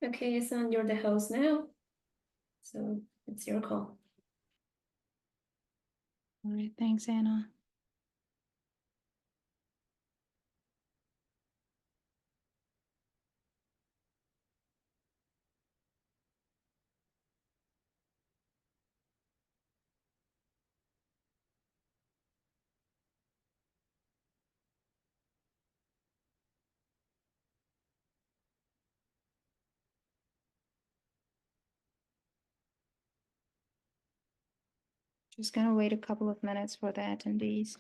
Okay, Yasan, you're the host now. So it's your call. All right, thanks, Anna. Just gonna wait a couple of minutes for the attendees.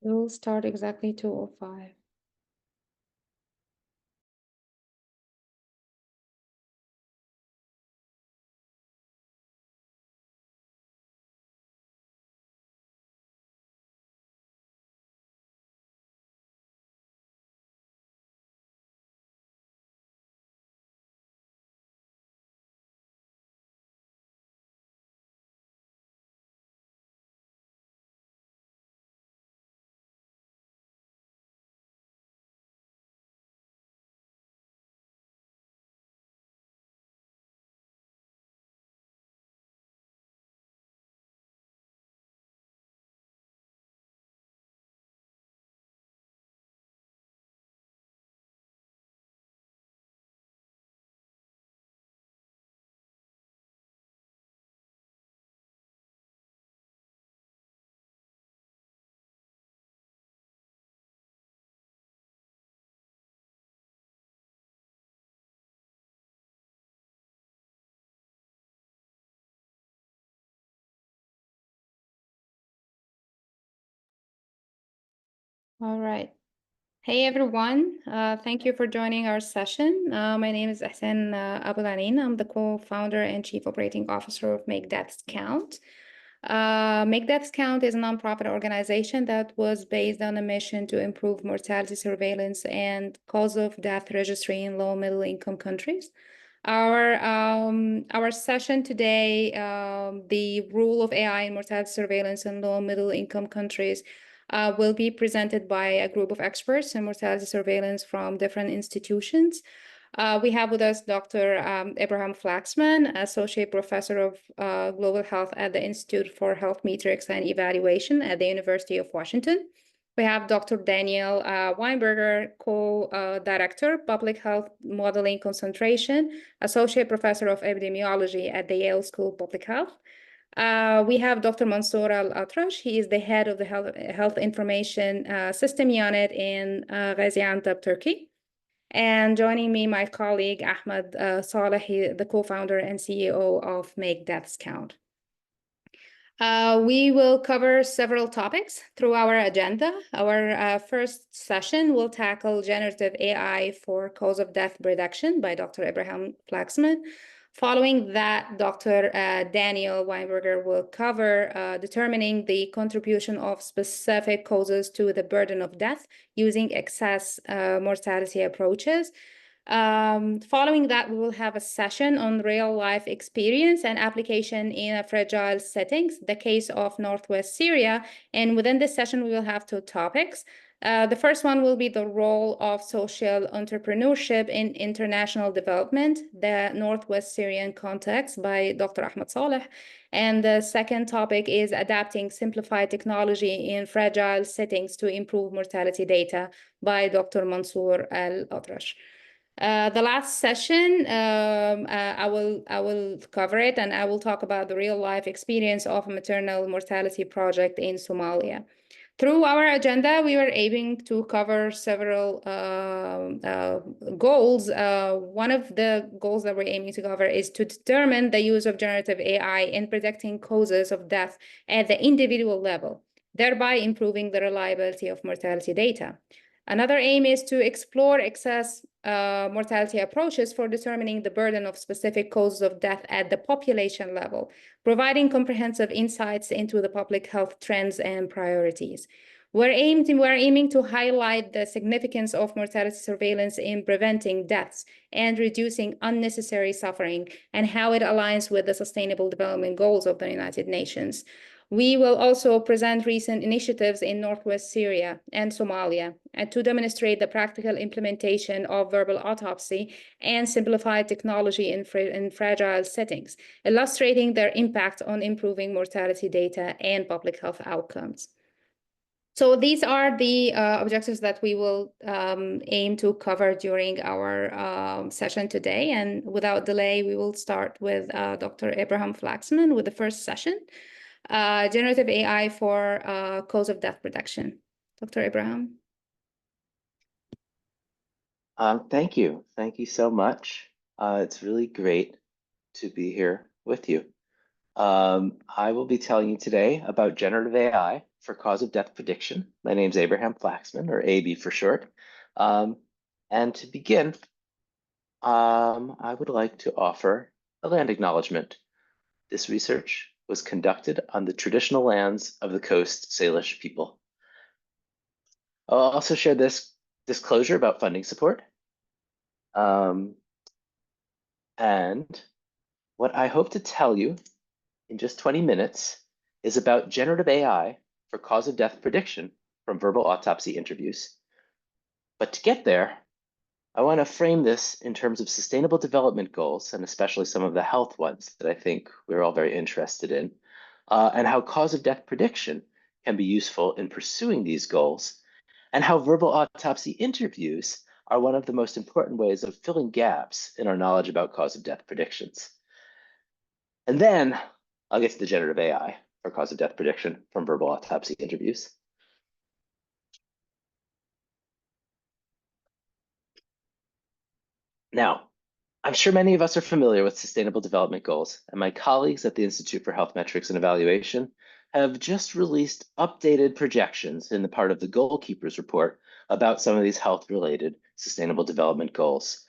We'll start exactly 2:05. All right. Hey everyone, thank you for joining our session. My name is Ahsan Abulanin. I'm the co-founder and chief operating officer of MakeDeathsCount. MakeDeathsCount is a nonprofit organization that was based on a mission to improve mortality surveillance and cause of death registry in low middle income countries. Our session today, the role of AI in mortality surveillance in low middle income countries, will be presented by a group of experts in mortality surveillance from different institutions. We have with us Dr. Abraham Flaxman, Associate Professor of Global Health at the Institute for Health Metrics and Evaluation at the University of Washington. We have Dr. Daniel Weinberger, Co-Director, Public Health Modeling Concentration, Associate Professor of Epidemiology at the Yale School of Public Health. We have Dr. Mansour Al-Atrash. He is the head of the Health Information System Unit in Gaziantep, Turkey. And joining me, my colleague, Ahmed Saleh, the co-founder and CEO of MakeDeathsCount. We will cover several topics through our agenda. Our first session will tackle generative AI for cause of death reduction by Dr. Abraham Flaxman. Following that, Dr. Daniel Weinberger will cover determining the contribution of specific causes to the burden of death using excess mortality approaches. Following that, we will have a session on real-life experience and application in fragile settings, the case of Northwest Syria. And within this session, we will have two topics. The first one will be the role of social entrepreneurship in international development, the Northwest Syrian context by Dr. Ahmed Saleh. And the second topic is adapting simplified technology in fragile settings to improve mortality data by Dr. Mansour Al-Atrash. The last session, I will cover it, and I will talk about the real life experience of a maternal mortality project in Somalia. Through our agenda, we were aiming to cover several goals. One of the goals that we're aiming to cover is to determine the use of generative AI in predicting causes of death at the individual level, thereby improving the reliability of mortality data. Another aim is to explore excess mortality approaches for determining the burden of specific causes of death at the population level, providing comprehensive insights into the public health trends and priorities. We're aiming to highlight the significance of mortality surveillance in preventing deaths and reducing unnecessary suffering, and how it aligns with the Sustainable Development Goals of the United Nations. We will also present recent initiatives in Northwest Syria and Somalia, and to demonstrate the practical implementation of verbal autopsy and simplified technology in fragile settings, illustrating their impact on improving mortality data and public health outcomes. So these are the objectives that we will aim to cover during our session today. And without delay, we will start with Dr. Abraham Flaxman with the first session. Generative AI for cause of death reduction. Dr. Abraham. Thank you. Thank you so much. It's really great to be here with you. I will be telling you today about generative AI for cause of death prediction. My name's Abraham Flaxman, or AB for short. And to begin, I would like to offer a land acknowledgement. This research was conducted on the traditional lands of the Coast Salish people. I'll also share this disclosure about funding support. And what I hope to tell you in just 20 minutes is about generative AI for cause of death prediction from verbal autopsy interviews. But to get there, I want to frame this in terms of sustainable development goals, and especially some of the health ones that I think we're all very interested in, and how cause of death prediction can be useful in pursuing these goals, and how verbal autopsy interviews are one of the most important ways of filling gaps in our knowledge about cause of death predictions. And then I'll get to the generative AI for cause of death prediction from verbal autopsy interviews. Now, I'm sure many of us are familiar with Sustainable Development Goals, and my colleagues at the Institute for Health Metrics and Evaluation have just released updated projections in the part of the Goalkeepers report about some of these health-related sustainable development goals.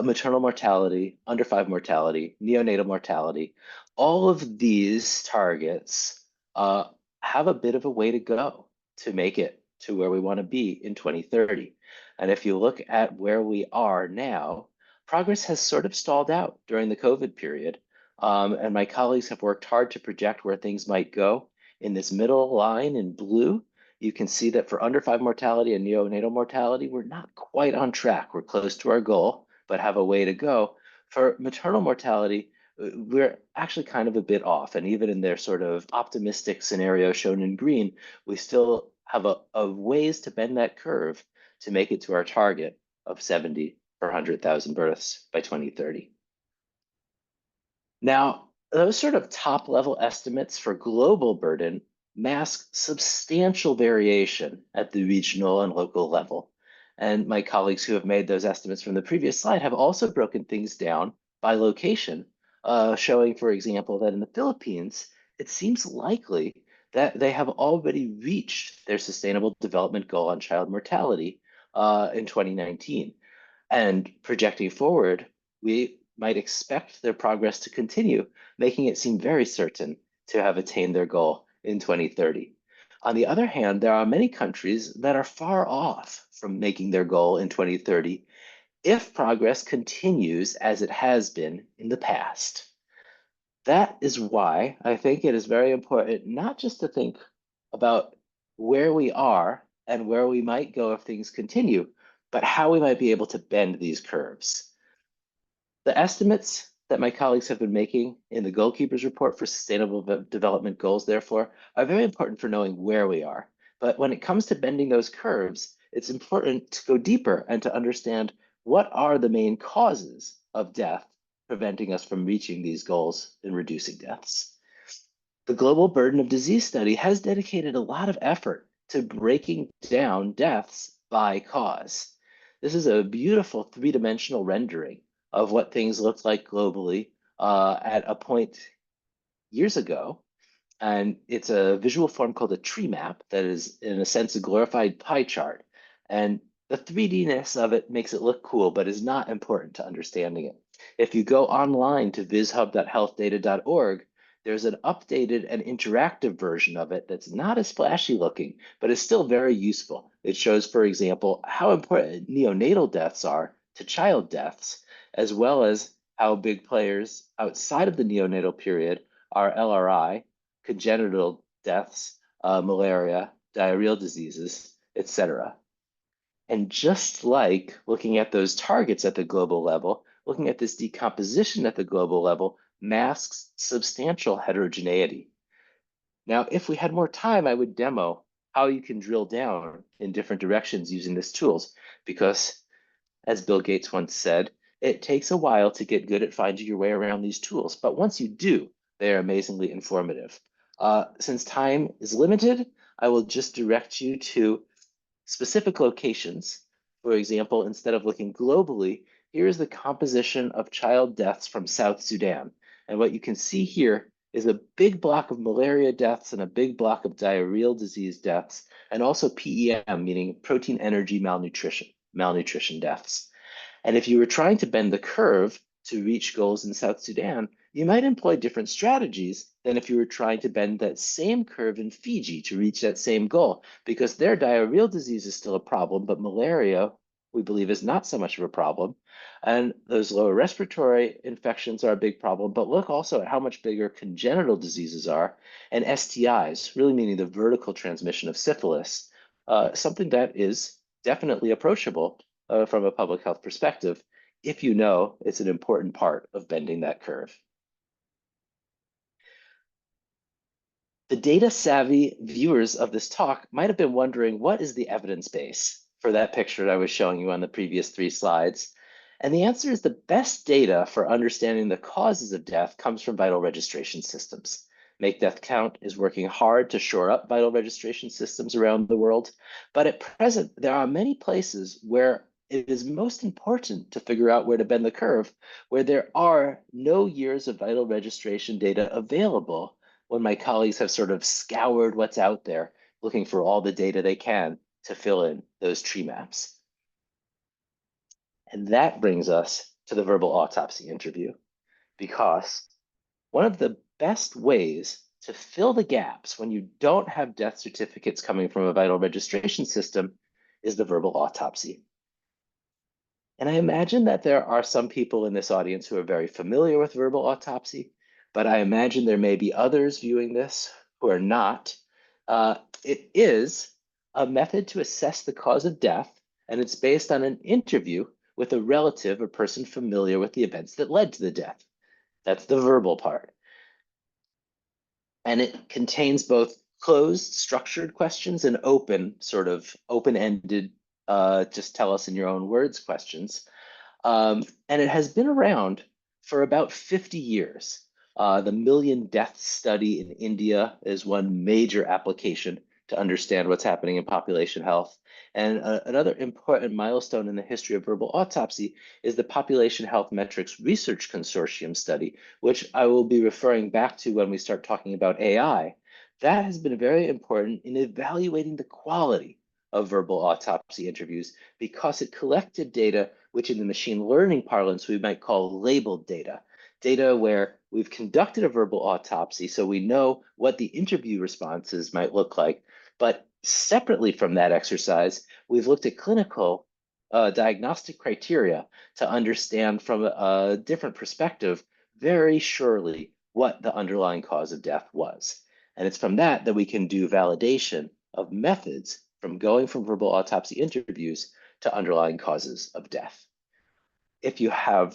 Maternal mortality, under 5 mortality, neonatal mortality, all of these targets have a bit of a way to go to make it to where we want to be in 2030. And if you look at where we are now, progress has sort of stalled out during the COVID period. And my colleagues have worked hard to project where things might go. In this middle line in blue, you can see that for under 5 mortality and neonatal mortality, we're not quite on track. We're close to our goal, but have a way to go. For maternal mortality, we're actually kind of a bit off. And even in their sort of optimistic scenario shown in green, we still have a ways to bend that curve to make it to our target of 70 per 100,000 births by 2030. Now, those sort of top level estimates for global burden mask substantial variation at the regional and local level. And my colleagues who have made those estimates from the previous slide have also broken things down by location, showing, for example, that in the Philippines, it seems likely that they have already reached their Sustainable Development Goal on child mortality in 2019. And projecting forward, we might expect their progress to continue, making it seem very certain to have attained their goal in 2030. On the other hand, there are many countries that are far off from making their goal in 2030 if progress continues as it has been in the past. That is why I think it is very important not just to think about where we are and where we might go if things continue, but how we might be able to bend these curves. The estimates that my colleagues have been making in the Goalkeepers Report for Sustainable Development Goals, therefore, are very important for knowing where we are. But when it comes to bending those curves, it's important to go deeper and to understand what are the main causes of death preventing us from reaching these goals and reducing deaths. The Global Burden of Disease Study has dedicated a lot of effort to breaking down deaths by cause. This is a beautiful three-dimensional rendering of what things looked like globally at a point years ago. And it's a visual form called a tree map that is, in a sense, a glorified pie chart. And the 3D-ness of it makes it look cool, but is not important to understanding it. If you go online to vishub.healthdata.org, there's an updated and interactive version of it that's not as flashy looking, but is still very useful. It shows, for example, how important neonatal deaths are to child deaths, as well as how big players outside of the neonatal period are LRI, congenital deaths, malaria, diarrheal diseases, etc. And just like looking at those targets at the global level, looking at this decomposition at the global level masks substantial heterogeneity. Now, if we had more time, I would demo how you can drill down in different directions using these tools, because as Bill Gates once said, it takes a while to get good at finding your way around these tools, but once you do, they are amazingly informative. Since time is limited, I will just direct you to specific locations. For example, instead of looking globally, here is the composition of child deaths from South Sudan. And what you can see here is a big block of malaria deaths and a big block of diarrheal disease deaths, and also PEM, meaning protein energy malnutrition deaths. And if you were trying to bend the curve to reach goals in South Sudan, you might employ different strategies than if you were trying to bend that same curve in Fiji to reach that same goal, because their diarrheal disease is still a problem, but malaria, we believe, is not so much of a problem. And those lower respiratory infections are a big problem, but look also at how much bigger congenital diseases are, and STIs, really meaning the vertical transmission of syphilis, something that is definitely approachable from a public health perspective, if you know it's an important part of bending that curve. The data-savvy viewers of this talk might have been wondering, what is the evidence base for that picture that I was showing you on the previous 3 slides? And the answer is the best data for understanding the causes of death comes from vital registration systems. MakeDeathsCount is working hard to shore up vital registration systems around the world, but at present, there are many places where it is most important to figure out where to bend the curve, where there are no years of vital registration data available, when my colleagues have sort of scoured what's out there, looking for all the data they can to fill in those tree maps. And that brings us to the verbal autopsy interview, because one of the best ways to fill the gaps when you don't have death certificates coming from a vital registration system is the verbal autopsy. And I imagine that there are some people in this audience who are very familiar with verbal autopsy, but I imagine there may be others viewing this who are not. It is a method to assess the cause of death, and it's based on an interview with a relative or person familiar with the events that led to the death. That's the verbal part. And it contains both closed, structured questions and open, sort of open-ended, just tell us in your own words questions. And it has been around for about 50 years. The Million Deaths Study in India is one major application to understand what's happening in population health. And another important milestone in the history of verbal autopsy is the Population Health Metrics Research Consortium study, which I will be referring back to when we start talking about AI. That has been very important in evaluating the quality of verbal autopsy interviews because it collected data which in the machine learning parlance we might call labeled data, data where we've conducted a verbal autopsy so we know what the interview responses might look like. But separately from that exercise, we've looked at clinical diagnostic criteria to understand from a different perspective very surely what the underlying cause of death was. And it's from that we can do validation of methods from going from verbal autopsy interviews to underlying causes of death. If you have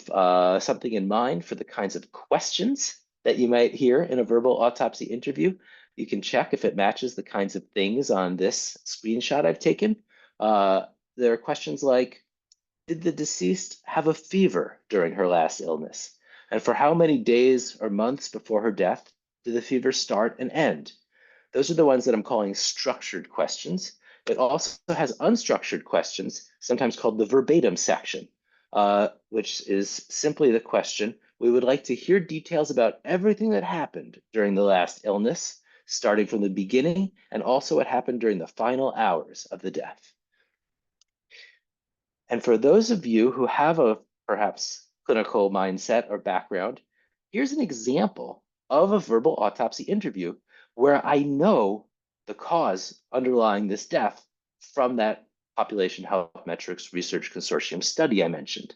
something in mind for the kinds of questions that you might hear in a verbal autopsy interview, you can check if it matches the kinds of things on this screenshot I've taken. There are questions like, did the deceased have a fever during her last illness? And for how many days or months before her death did the fever start and end? Those are the ones that I'm calling structured questions. It also has unstructured questions, sometimes called the verbatim section, which is simply the question, we would like to hear details about everything that happened during the last illness, starting from the beginning, and also what happened during the final hours of the death. And for those of you who have a perhaps clinical mindset or background, here's an example of a verbal autopsy interview where I know the cause underlying this death from that Population Health Metrics Research Consortium study I mentioned.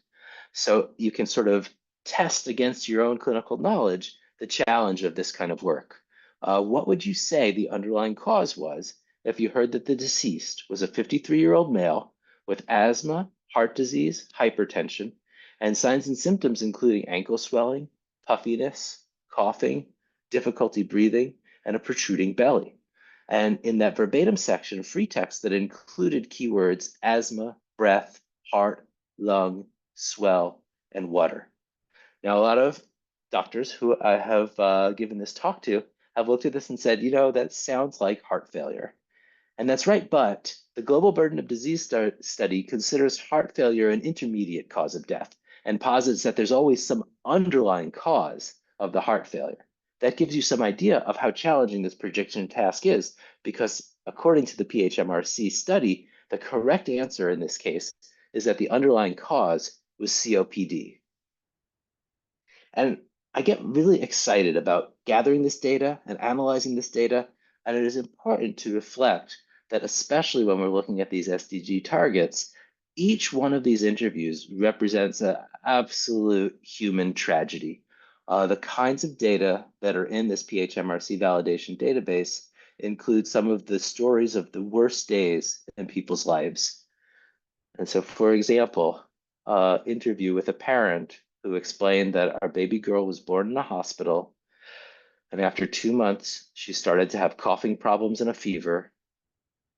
So you can sort of test against your own clinical knowledge the challenge of this kind of work. What would you say the underlying cause was if you heard that the deceased was a 53-year-old male with asthma, heart disease, hypertension, and signs and symptoms including ankle swelling, puffiness, coughing, difficulty breathing, and a protruding belly? And in that verbatim section, free text that included keywords asthma, breath, heart, lung, swell, and water. Now, a lot of doctors who I have given this talk to have looked at this and said, you know, that sounds like heart failure. And that's right, but the Global Burden of Disease study considers heart failure an intermediate cause of death and posits that there's always some underlying cause of the heart failure. That gives you some idea of how challenging this prediction task is, because according to the PHMRC study, the correct answer in this case is that the underlying cause was COPD. And I get really excited about gathering this data and analyzing this data, and it is important to reflect that especially when we're looking at these SDG targets, each one of these interviews represents an absolute human tragedy. The kinds of data that are in this PHMRC validation database include some of the stories of the worst days in people's lives. And so, for example, interview with a parent who explained that our baby girl was born in a hospital, and after 2 months, she started to have coughing problems and a fever.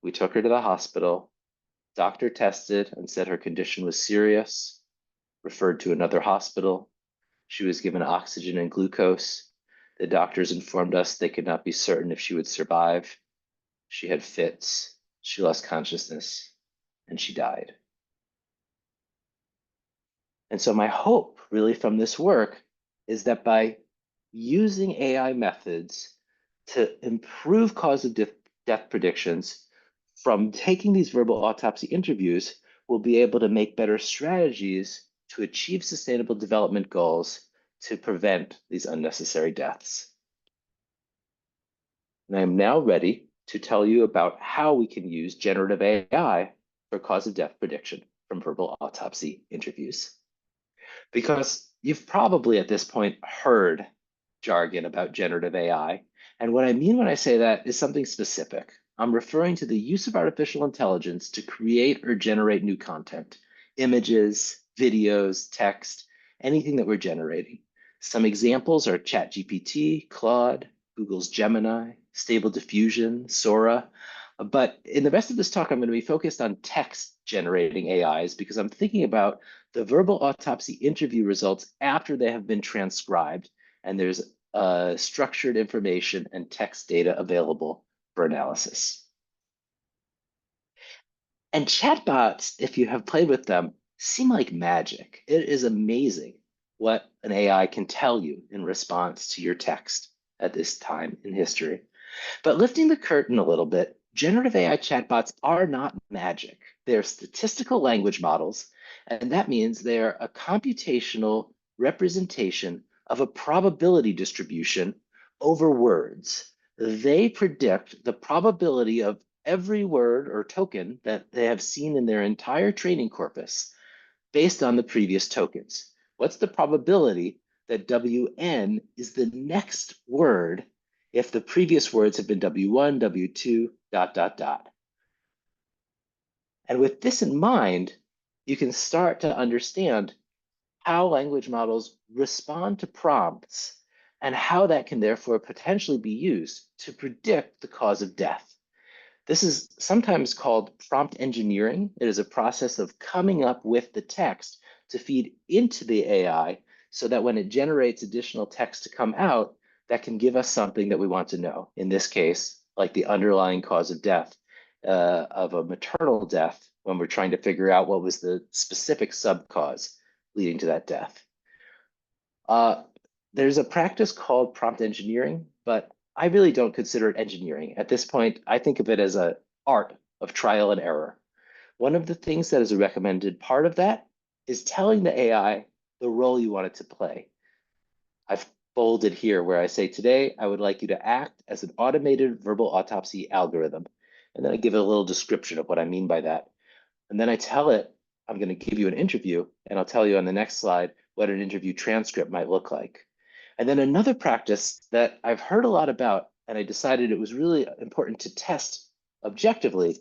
We took her to the hospital. Doctor tested and said her condition was serious, referred to another hospital. She was given oxygen and glucose. The doctors informed us they could not be certain if she would survive. She had fits, she lost consciousness, and she died. And so my hope really from this work is that by using AI methods to improve cause of death predictions from taking these verbal autopsy interviews, we'll be able to make better strategies to achieve sustainable development goals to prevent these unnecessary deaths. And I am now ready to tell you about how we can use generative AI for cause of death prediction from verbal autopsy interviews. Because you've probably at this point heard jargon about generative AI. And what I mean when I say that is something specific. I'm referring to the use of artificial intelligence to create or generate new content, images, videos, text, anything that we're generating. Some examples are ChatGPT, Claude, Google's Gemini, Stable Diffusion, Sora. But in the rest of this talk, I'm going to be focused on text generating AIs because I'm thinking about the verbal autopsy interview results after they have been transcribed and there's structured information and text data available for analysis. And chatbots, if you have played with them, seem like magic. It is amazing what an AI can tell you in response to your text at this time in history. But lifting the curtain a little bit, generative AI chatbots are not magic. They're statistical language models, and that means they are a computational representation of a probability distribution over words. They predict the probability of every word or token that they have seen in their entire training corpus based on the previous tokens. What's the probability that WN is the next word if the previous words have been W1, W2, ... And with this in mind, you can start to understand how language models respond to prompts and how that can therefore potentially be used to predict the cause of death. This is sometimes called prompt engineering. It is a process of coming up with the text to feed into the AI so that when it generates additional text to come out, that can give us something that we want to know. In this case, like the underlying cause of death of a maternal death when we're trying to figure out what was the specific subcause leading to that death. There's a practice called prompt engineering, but I really don't consider it engineering. At this point, I think of it as an art of trial and error. One of the things that is a recommended part of that is telling the AI the role you want it to play. I've bolded here where I say, today, I would like you to act as an automated verbal autopsy algorithm. And then I give it a little description of what I mean by that. And then I tell it, I'm going to give you an interview, and I'll tell you on the next slide what an interview transcript might look like. And then another practice that I've heard a lot about, and I decided it was really important to test objectively,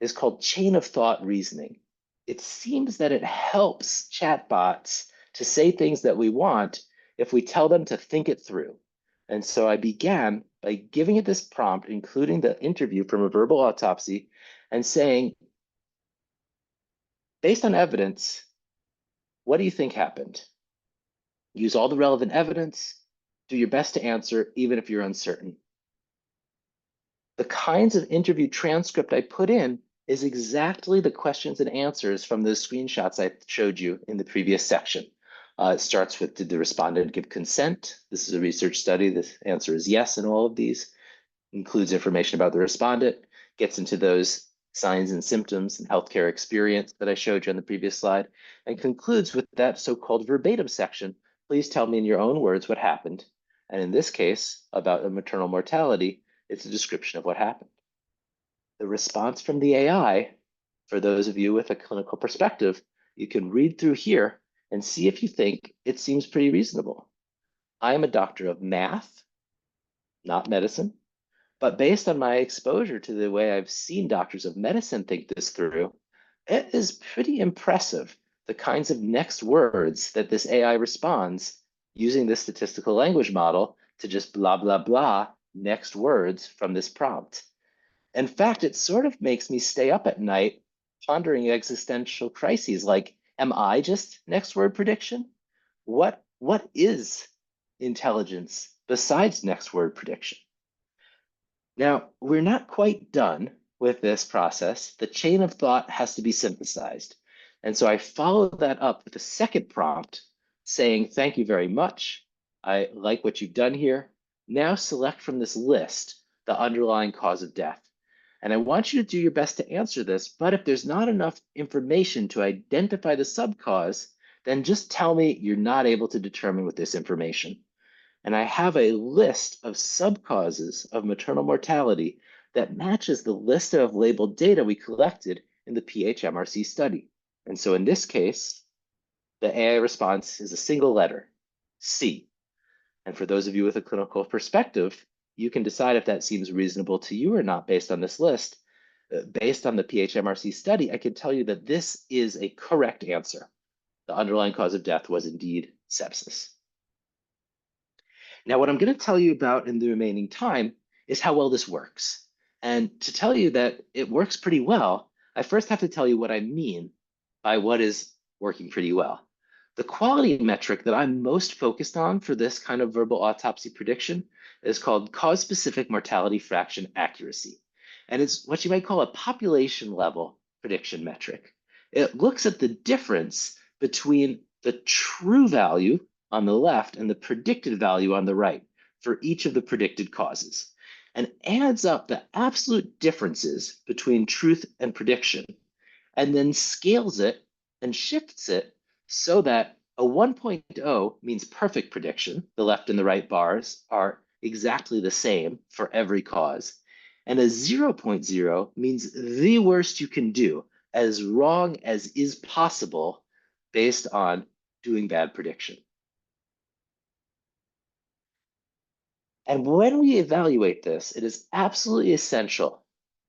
is called chain of thought reasoning. It seems that it helps chatbots to say things that we want if we tell them to think it through. And so I began by giving it this prompt, including the interview from a verbal autopsy, and saying, based on evidence, what do you think happened? Use all the relevant evidence, do your best to answer, even if you're uncertain. The kinds of interview transcript I put in is exactly the questions and answers from those screenshots I showed you in the previous section. It starts with, did the respondent give consent? This is a research study. The answer is yes in all of these. Includes information about the respondent, gets into those signs and symptoms and healthcare experience that I showed you on the previous slide, and concludes with that so-called verbatim section. Please tell me in your own words what happened. And in this case, about a maternal mortality, it's a description of what happened. The response from the AI, for those of you with a clinical perspective, you can read through here and see if you think it seems pretty reasonable. I am a doctor of math, not medicine, but based on my exposure to the way I've seen doctors of medicine think this through, it is pretty impressive the kinds of next words that this AI responds using this statistical language model to just blah, blah, blah next words from this prompt. In fact, it sort of makes me stay up at night pondering existential crises like, am I just next word prediction? What is intelligence besides next word prediction? Now, we're not quite done with this process. The chain of thought has to be synthesized. And so I follow that up with a second prompt saying, thank you very much. I like what you've done here. Now select from this list the underlying cause of death. And I want you to do your best to answer this, but if there's not enough information to identify the subcause, then just tell me you're not able to determine with this information. And I have a list of subcauses of maternal mortality that matches the list of labeled data we collected in the PHMRC study. And so in this case, the AI response is a single letter, C. And for those of you with a clinical perspective, you can decide if that seems reasonable to you or not based on this list. Based on the PHMRC study, I can tell you that this is a correct answer. The underlying cause of death was indeed sepsis. Now, what I'm going to tell you about in the remaining time is how well this works. And to tell you that it works pretty well, I first have to tell you what I mean by what is working pretty well. The quality metric that I'm most focused on for this kind of verbal autopsy prediction is called cause-specific mortality fraction accuracy. And it's what you might call a population level prediction metric. It looks at the difference between the true value on the left and the predicted value on the right for each of the predicted causes, and adds up the absolute differences between truth and prediction, and then scales it and shifts it so that a 1.0 means perfect prediction. The left and the right bars are exactly the same for every cause. And a 0.0 means the worst you can do, as wrong as is possible based on doing bad prediction. And when we evaluate this, it is absolutely essential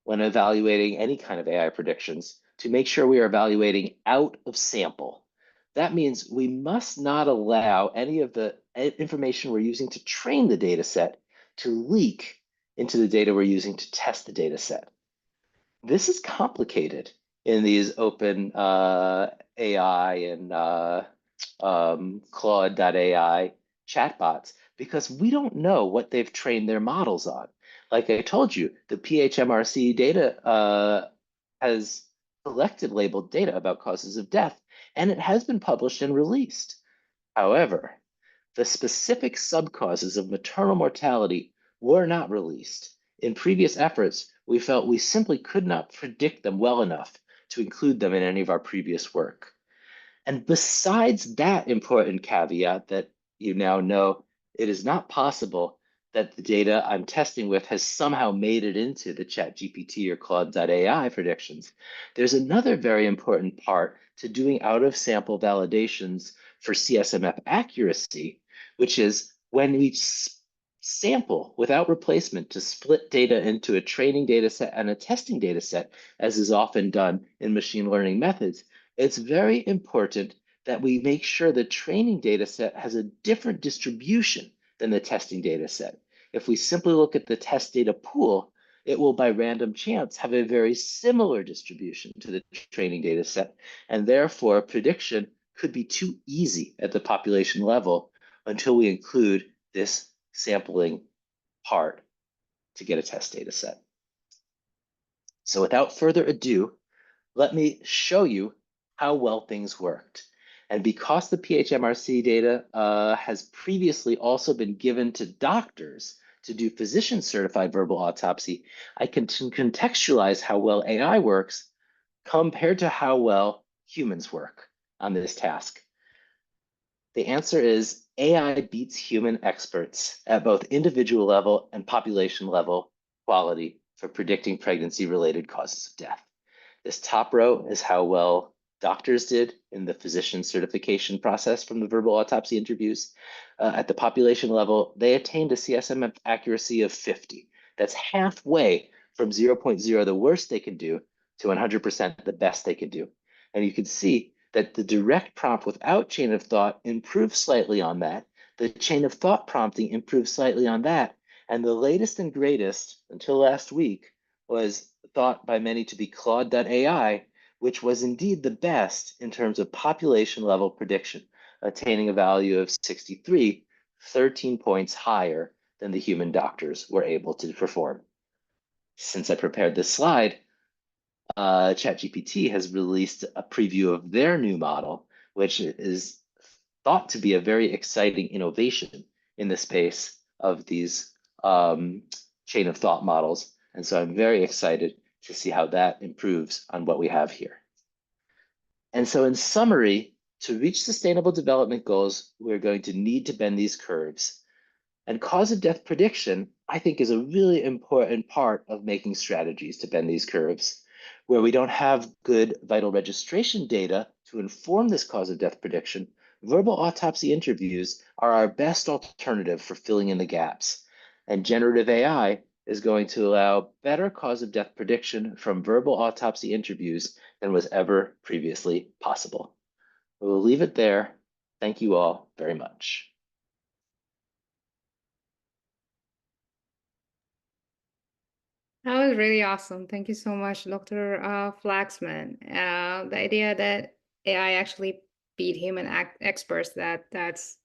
when evaluating any kind of AI predictions to make sure we are evaluating out of sample. That means we must not allow any of the information we're using to train the data set to leak into the data we're using to test the data set. This is complicated in these open AI and Claude.ai chatbots because we don't know what they've trained their models on. Like I told you, the PHMRC data has collected labeled data about causes of death, and it has been published and released. However, the specific subcauses of maternal mortality were not released. In previous efforts, we felt we simply could not predict them well enough to include them in any of our previous work. And besides that important caveat that you now know, it is not possible that the data I'm testing with has somehow made it into the ChatGPT or Claude.ai predictions. There's another very important part to doing out of sample validations for CSMF accuracy, which is when we sample without replacement to split data into a training data set and a testing data set, as is often done in machine learning methods, it's very important that we make sure the training data set has a different distribution than the testing data set. If we simply look at the test data pool, it will by random chance have a very similar distribution to the training data set, and therefore prediction could be too easy at the population level until we include this sampling part to get a test data set. So without further ado, let me show you how well things worked. And because the PHMRC data has previously also been given to doctors to do physician-certified verbal autopsy, I can contextualize how well AI works compared to how well humans work on this task. The answer is AI beats human experts at both individual level and population level quality for predicting pregnancy-related causes of death. This top row is how well doctors did in the physician certification process from the verbal autopsy interviews. At the population level, they attained a CSMF accuracy of 50. That's halfway from 0.0, the worst they can do, to 100% the best they can do. And you can see that the direct prompt without chain of thought improves slightly on that. The chain of thought prompting improves slightly on that. And the latest and greatest until last week was thought by many to be Claude.ai, which was indeed the best in terms of population level prediction, attaining a value of 63, 13 points higher than the human doctors were able to perform. Since I prepared this slide, ChatGPT has released a preview of their new model, which is thought to be a very exciting innovation in the space of these chain of thought models. And so I'm very excited to see how that improves on what we have here. And so in summary, to reach sustainable development goals, we're going to need to bend these curves. And cause of death prediction, I think, is a really important part of making strategies to bend these curves. Where we don't have good vital registration data to inform this cause of death prediction, verbal autopsy interviews are our best alternative for filling in the gaps. And generative AI is going to allow better cause of death prediction from verbal autopsy interviews than was ever previously possible. We'll leave it there. Thank you all very much. That was really awesome. Thank you so much, Dr. Flaxman. The idea that AI actually beat human experts, that's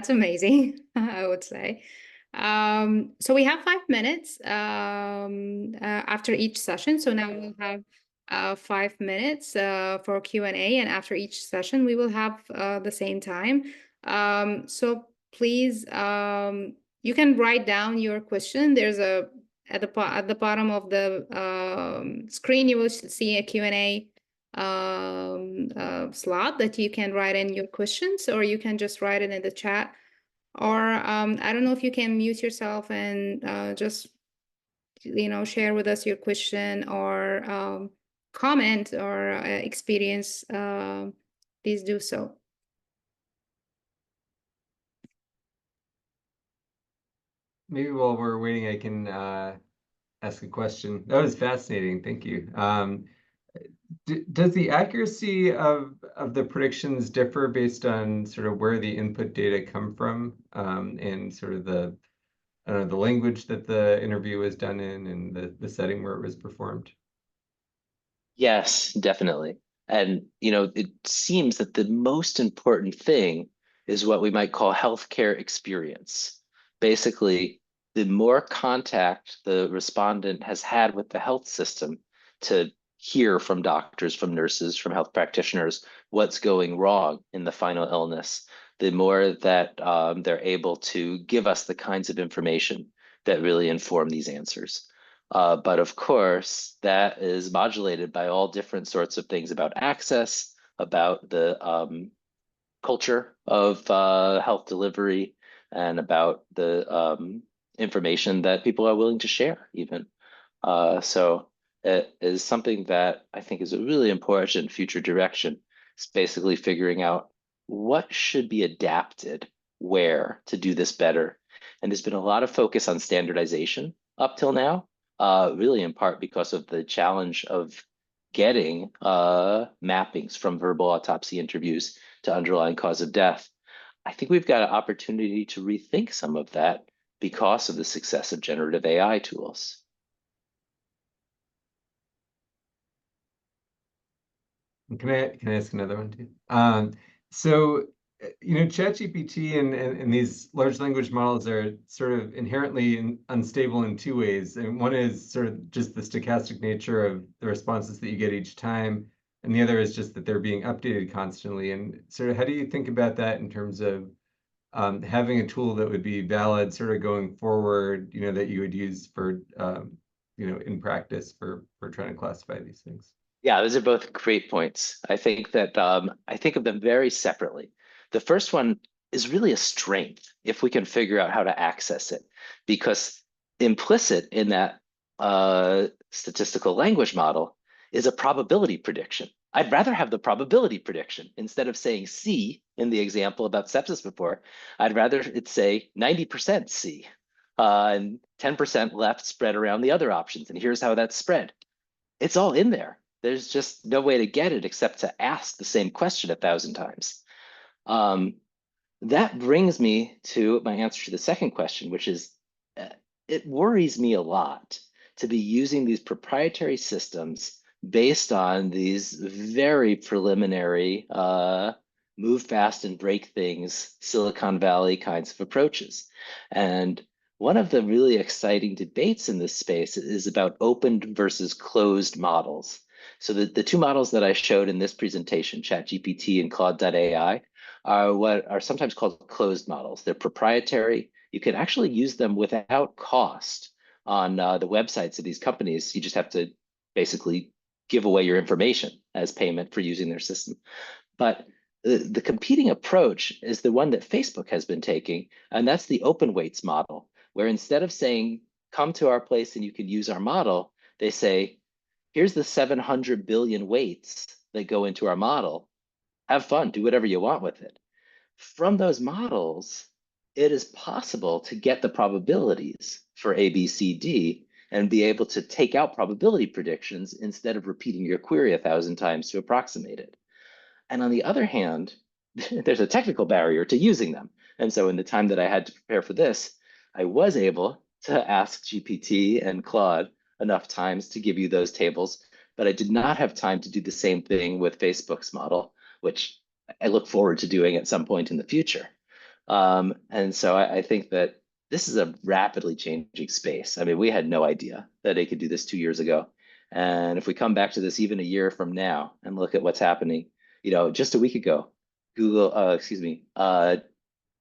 amazing, I would say. So we have 5 minutes after each session. So now we'll have 5 minutes for Q&A, and after each session, we will have the same time. So please, you can write down your question. There's at the bottom of the screen, you will see a Q&A slot that you can write in your questions, or you can just write it in the chat. Or I don't know if you can mute yourself and just, share with us your question or comment or experience. Please do so. Maybe while we're waiting, I can ask a question. That was fascinating. Thank you. Does the accuracy of the predictions differ based on sort of where the input data come from, and sort of the language that the interview was done in and the setting where it was performed? Yes, definitely. And, it seems that the most important thing is what we might call healthcare experience. Basically, the more contact the respondent has had with the health system to hear from doctors, from nurses, from health practitioners, what's going wrong in the final illness, the more that they're able to give us the kinds of information that really inform these answers. But of course, that is modulated by all different sorts of things about access, about the culture of health delivery, and about the information that people are willing to share even. So it is something that I think is a really important future direction. It's basically figuring out what should be adapted where to do this better. And there's been a lot of focus on standardization up till now, really in part because of the challenge of getting mappings from verbal autopsy interviews to underlying cause of death. I think we've got an opportunity to rethink some of that because of the success of generative AI tools. Can I ask another one too? So, ChatGPT and these large language models are sort of inherently unstable in two ways. And one is sort of just the stochastic nature of the responses that you get each time. And the other is just that they're being updated constantly. And sort of how do you think about that in terms of having a tool that would be valid sort of going forward, that you would use for, in practice for trying to classify these things? Yeah, those are both great points. I think that I think of them very separately. The first one is really a strength if we can figure out how to access it, because implicit in that statistical language model is a probability prediction. I'd rather have the probability prediction instead of saying C in the example about sepsis before. I'd rather it say 90% C and 10% left spread around the other options. And here's how that's spread. It's all in there. There's just no way to get it except to ask the same question 1,000 times. That brings me to my answer to the second question, which is it worries me a lot to be using these proprietary systems based on these very preliminary move fast and break things, Silicon Valley kinds of approaches. And one of the really exciting debates in this space is about open versus closed models. So the two models that I showed in this presentation, ChatGPT and Claude.ai, are what are sometimes called closed models. They're proprietary. You can actually use them without cost on the websites of these companies. You just have to basically give away your information as payment for using their system. But the competing approach is the one that Facebook has been taking, and that's the open weights model, where instead of saying, come to our place and you can use our model, they say, here's the 700 billion weights that go into our model. Have fun, do whatever you want with it. From those models, it is possible to get the probabilities for A, B, C, D, and be able to take out probability predictions instead of repeating your query 1,000 times to approximate it. And on the other hand, there's a technical barrier to using them. And so in the time that I had to prepare for this, I was able to ask GPT and Claude enough times to give you those tables, but I did not have time to do the same thing with Facebook's model, which I look forward to doing at some point in the future. And so I think that this is a rapidly changing space. I mean, we had no idea that they could do this 2 years ago. And if we come back to this even a year from now and look at what's happening, just a week ago, ChatGPT,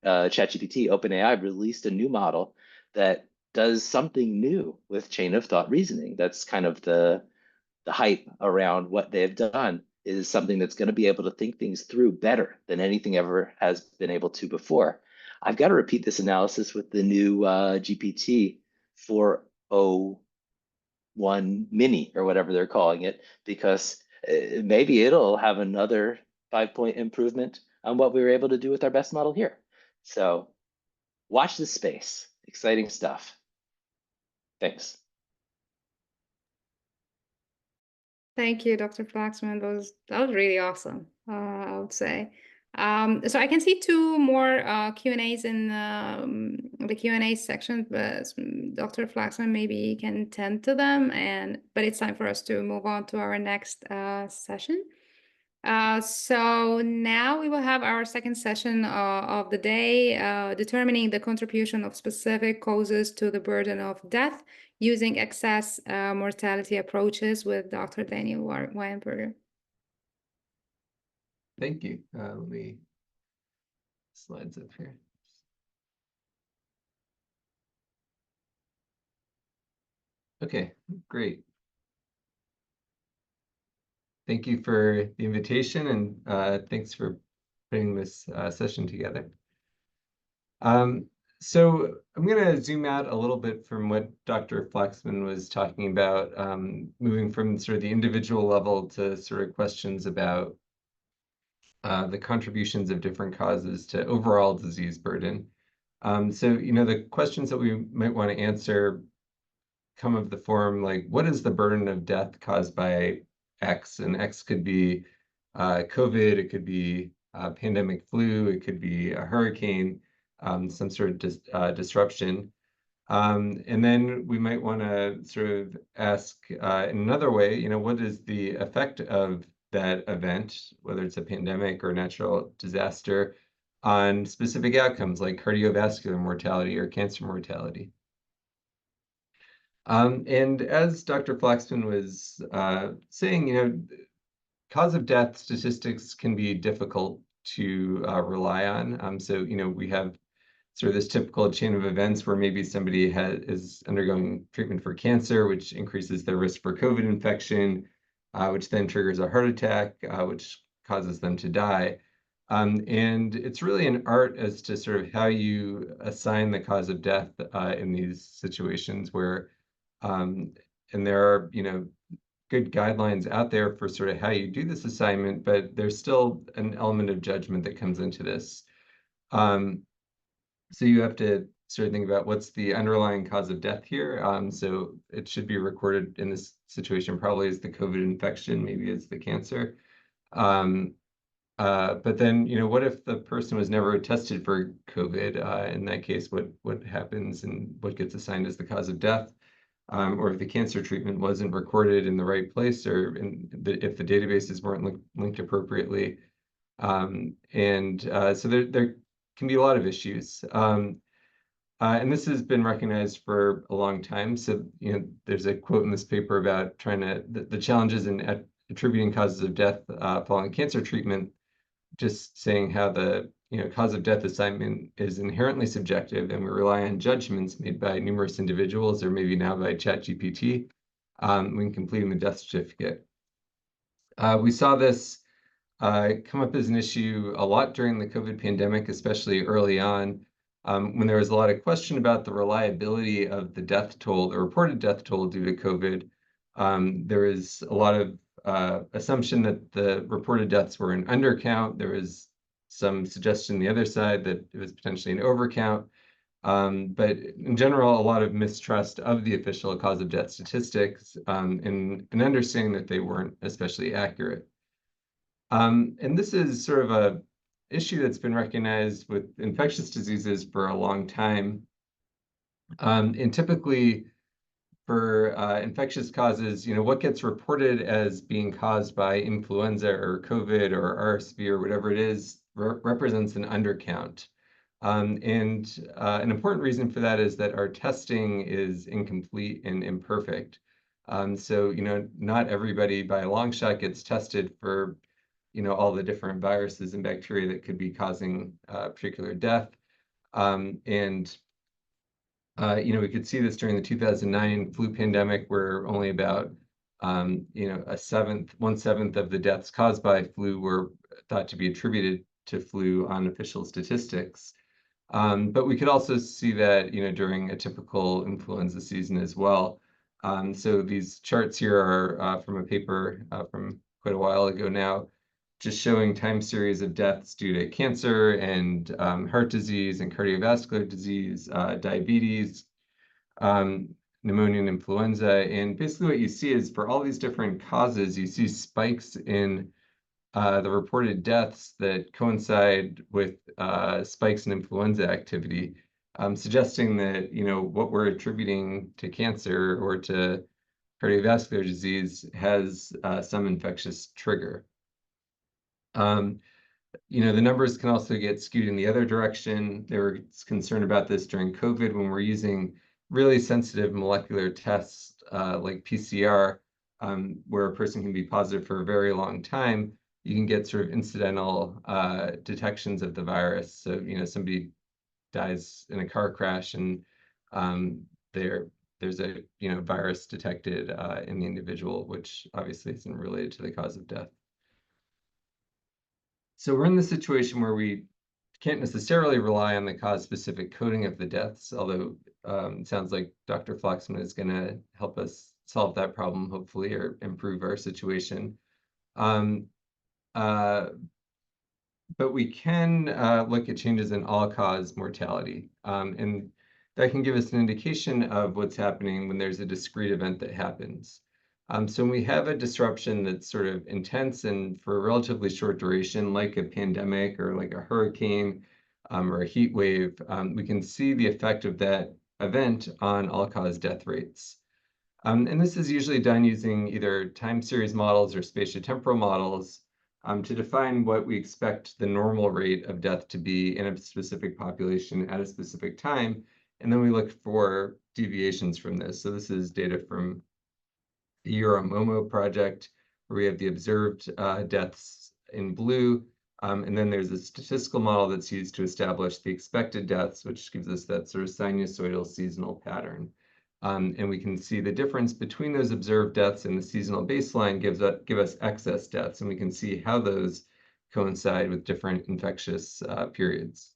OpenAI released a new model that does something new with chain of thought reasoning. That's kind of the hype around what they've done, is something that's going to be able to think things through better than anything ever has been able to before. I've got to repeat this analysis with the new GPT 401 mini or whatever they're calling it, because maybe it'll have another 5-point improvement on what we were able to do with our best model here. So watch this space. Exciting stuff. Thanks. Thank you, Dr. Flaxman. That was really awesome, I would say. So I can see 2 more Q&As in the Q&A section, but Dr. Flaxman maybe can tend to them, but it's time for us to move on to our next session. So now we will have our second session of the day, determining the contribution of specific causes to the burden of death using excess mortality approaches with Dr. Daniel Weinberger. Thank you. Let me slides up here. Okay, great. Thank you for the invitation, and thanks for putting this session together. So I'm going to zoom out a little bit from what Dr. Flaxman was talking about, moving from sort of the individual level to sort of questions about the contributions of different causes to overall disease burden. So, the questions that we might want to answer come of the form like, what is the burden of death caused by X? And X could be COVID, it could be pandemic flu, it could be a hurricane, some sort of disruption. And then we might want to sort of ask in another way, what is the effect of that event, whether it's a pandemic or natural disaster, on specific outcomes like cardiovascular mortality or cancer mortality. And as Dr. Flaxman was saying, cause of death statistics can be difficult to rely on. So, we have sort of this typical chain of events where maybe somebody is undergoing treatment for cancer, which increases their risk for COVID infection, which then triggers a heart attack, which causes them to die. And it's really an art as to sort of how you assign the cause of death in these situations where, and there are, good guidelines out there for sort of how you do this assignment, but there's still an element of judgment that comes into this. So you have to sort of think about what's the underlying cause of death here. So it should be recorded in this situation probably as the COVID infection, maybe it's the cancer. But then, what if the person was never tested for COVID? In that case, what happens and what gets assigned as the cause of death? Or if the cancer treatment wasn't recorded in the right place, or if the databases weren't linked appropriately. So there can be a lot of issues. And this has been recognized for a long time. So, there's a quote in this paper about the challenges in attributing causes of death following cancer treatment, just saying how the cause of death assignment is inherently subjective, and we rely on judgments made by numerous individuals, or maybe now by ChatGPT, when completing the death certificate. We saw this come up as an issue a lot during the COVID pandemic, especially early on, when there was a lot of question about the reliability of the death toll, the reported death toll due to COVID. There was a lot of assumption that the reported deaths were an undercount. There was some suggestion on the other side that it was potentially an overcount. But in general, a lot of mistrust of the official cause of death statistics, and an understanding that they weren't especially accurate. And this is sort of a issue that's been recognized with infectious diseases for a long time. And typically for infectious causes, what gets reported as being caused by influenza or COVID or RSV or whatever it is represents an undercount. And an important reason for that is that our testing is incomplete and imperfect. So, not everybody by a long shot gets tested for, all the different viruses and bacteria that could be causing particular death. We could see this during the 2009 flu pandemic, where only about, 1/7 of the deaths caused by flu were thought to be attributed to flu on official statistics. But we could also see that, during a typical influenza season as well. So these charts here are from a paper from quite a while ago now, just showing time series of deaths due to cancer and heart disease and cardiovascular disease, diabetes, pneumonia and influenza. And basically what you see is for all these different causes, you see spikes in the reported deaths that coincide with spikes in influenza activity, suggesting that, what we're attributing to cancer or to cardiovascular disease has some infectious trigger. The numbers can also get skewed in the other direction. There was concern about this during COVID when we're using really sensitive molecular tests like PCR, where a person can be positive for a very long time. You can get sort of incidental detections of the virus. So, somebody dies in a car crash and there's a virus detected in the individual, which obviously isn't related to the cause of death. So we're in the situation where we can't necessarily rely on the cause-specific coding of the deaths, although it sounds like Dr. Flaxman is going to help us solve that problem, hopefully, or improve our situation. But we can look at changes in all-cause mortality, and that can give us an indication of what's happening when there's a discrete event that happens. So when we have a disruption that's sort of intense and for a relatively short duration, like a pandemic or like a hurricane or a heat wave, we can see the effect of that event on all-cause death rates. And this is usually done using either time series models or spatiotemporal models to define what we expect the normal rate of death to be in a specific population at a specific time. And then we look for deviations from this. So this is data from the EuroMOMO project, where we have the observed deaths in blue. And then there's a statistical model that's used to establish the expected deaths, which gives us that sort of sinusoidal seasonal pattern. And we can see the difference between those observed deaths and the seasonal baseline give us excess deaths, and we can see how those coincide with different infectious periods.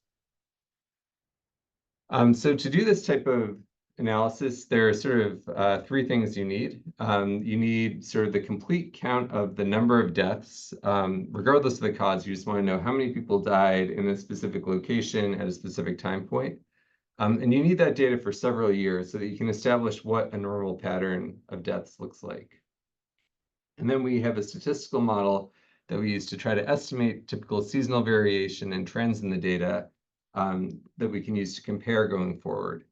So to do this type of analysis, there are sort of three things you need. You need sort of the complete count of the number of deaths, regardless of the cause. You just want to know how many people died in a specific location at a specific time point. And you need that data for several years so that you can establish what a normal pattern of deaths looks like. And then we have a statistical model that we use to try to estimate typical seasonal variation and trends in the data that we can use to compare going forward.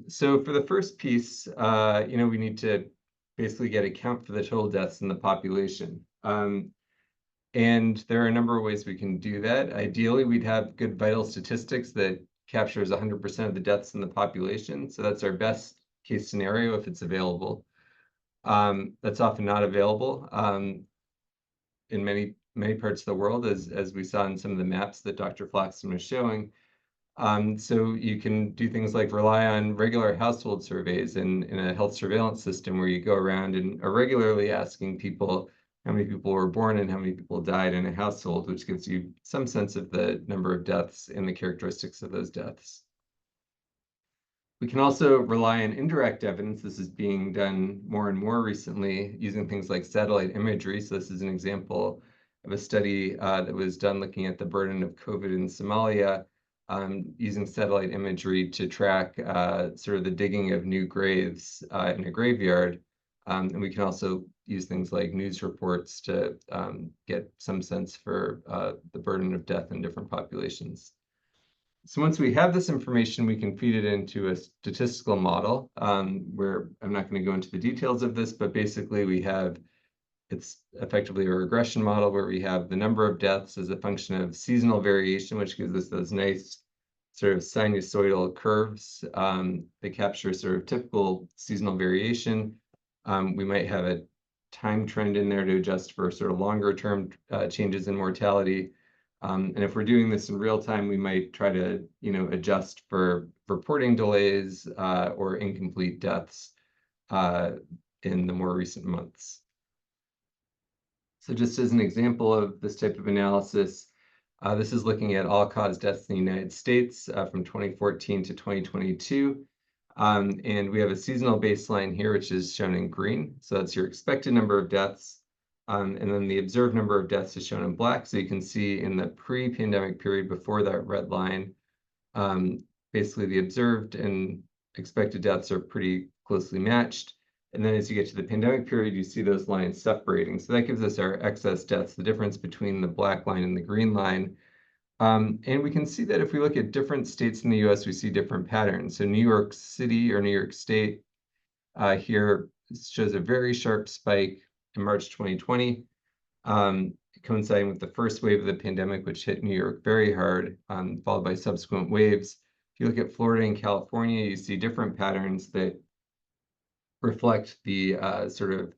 So for the first piece, we need to basically get a count for the total deaths in the population. And there are a number of ways we can do that. Ideally, we'd have good vital statistics that captures 100% of the deaths in the population. So that's our best case scenario if it's available. That's often not available in many parts of the world, as we saw in some of the maps that Dr. Flaxman was showing. So you can do things like rely on regular household surveys in a health surveillance system where you go around and are regularly asking people how many people were born and how many people died in a household, which gives you some sense of the number of deaths and the characteristics of those deaths. We can also rely on indirect evidence. This is being done more and more recently using things like satellite imagery. So this is an example of a study that was done looking at the burden of COVID in Somalia, using satellite imagery to track sort of the digging of new graves in a graveyard. And we can also use things like news reports to get some sense for the burden of death in different populations. So once we have this information, we can feed it into a statistical model where I'm not going to go into the details of this, but basically it's effectively a regression model where we have the number of deaths as a function of seasonal variation, which gives us those nice sort of sinusoidal curves. They capture sort of typical seasonal variation. We might have a time trend in there to adjust for sort of longer term changes in mortality. And if we're doing this in real time, we might try to, adjust for reporting delays or incomplete deaths in the more recent months. So just as an example of this type of analysis, this is looking at all-cause deaths in the United States from 2014 to 2022. And we have a seasonal baseline here, which is shown in green. So that's your expected number of deaths. And then the observed number of deaths is shown in black. So you can see in the pre-pandemic period before that red line, basically the observed and expected deaths are pretty closely matched. And then as you get to the pandemic period, you see those lines separating. So that gives us our excess deaths, the difference between the black line and the green line. And we can see that if we look at different states in the US, we see different patterns. So New York City or New York State here shows a very sharp spike in March 2020, coinciding with the first wave of the pandemic, which hit New York very hard, followed by subsequent waves. If you look at Florida and California, you see different patterns that reflect the sort of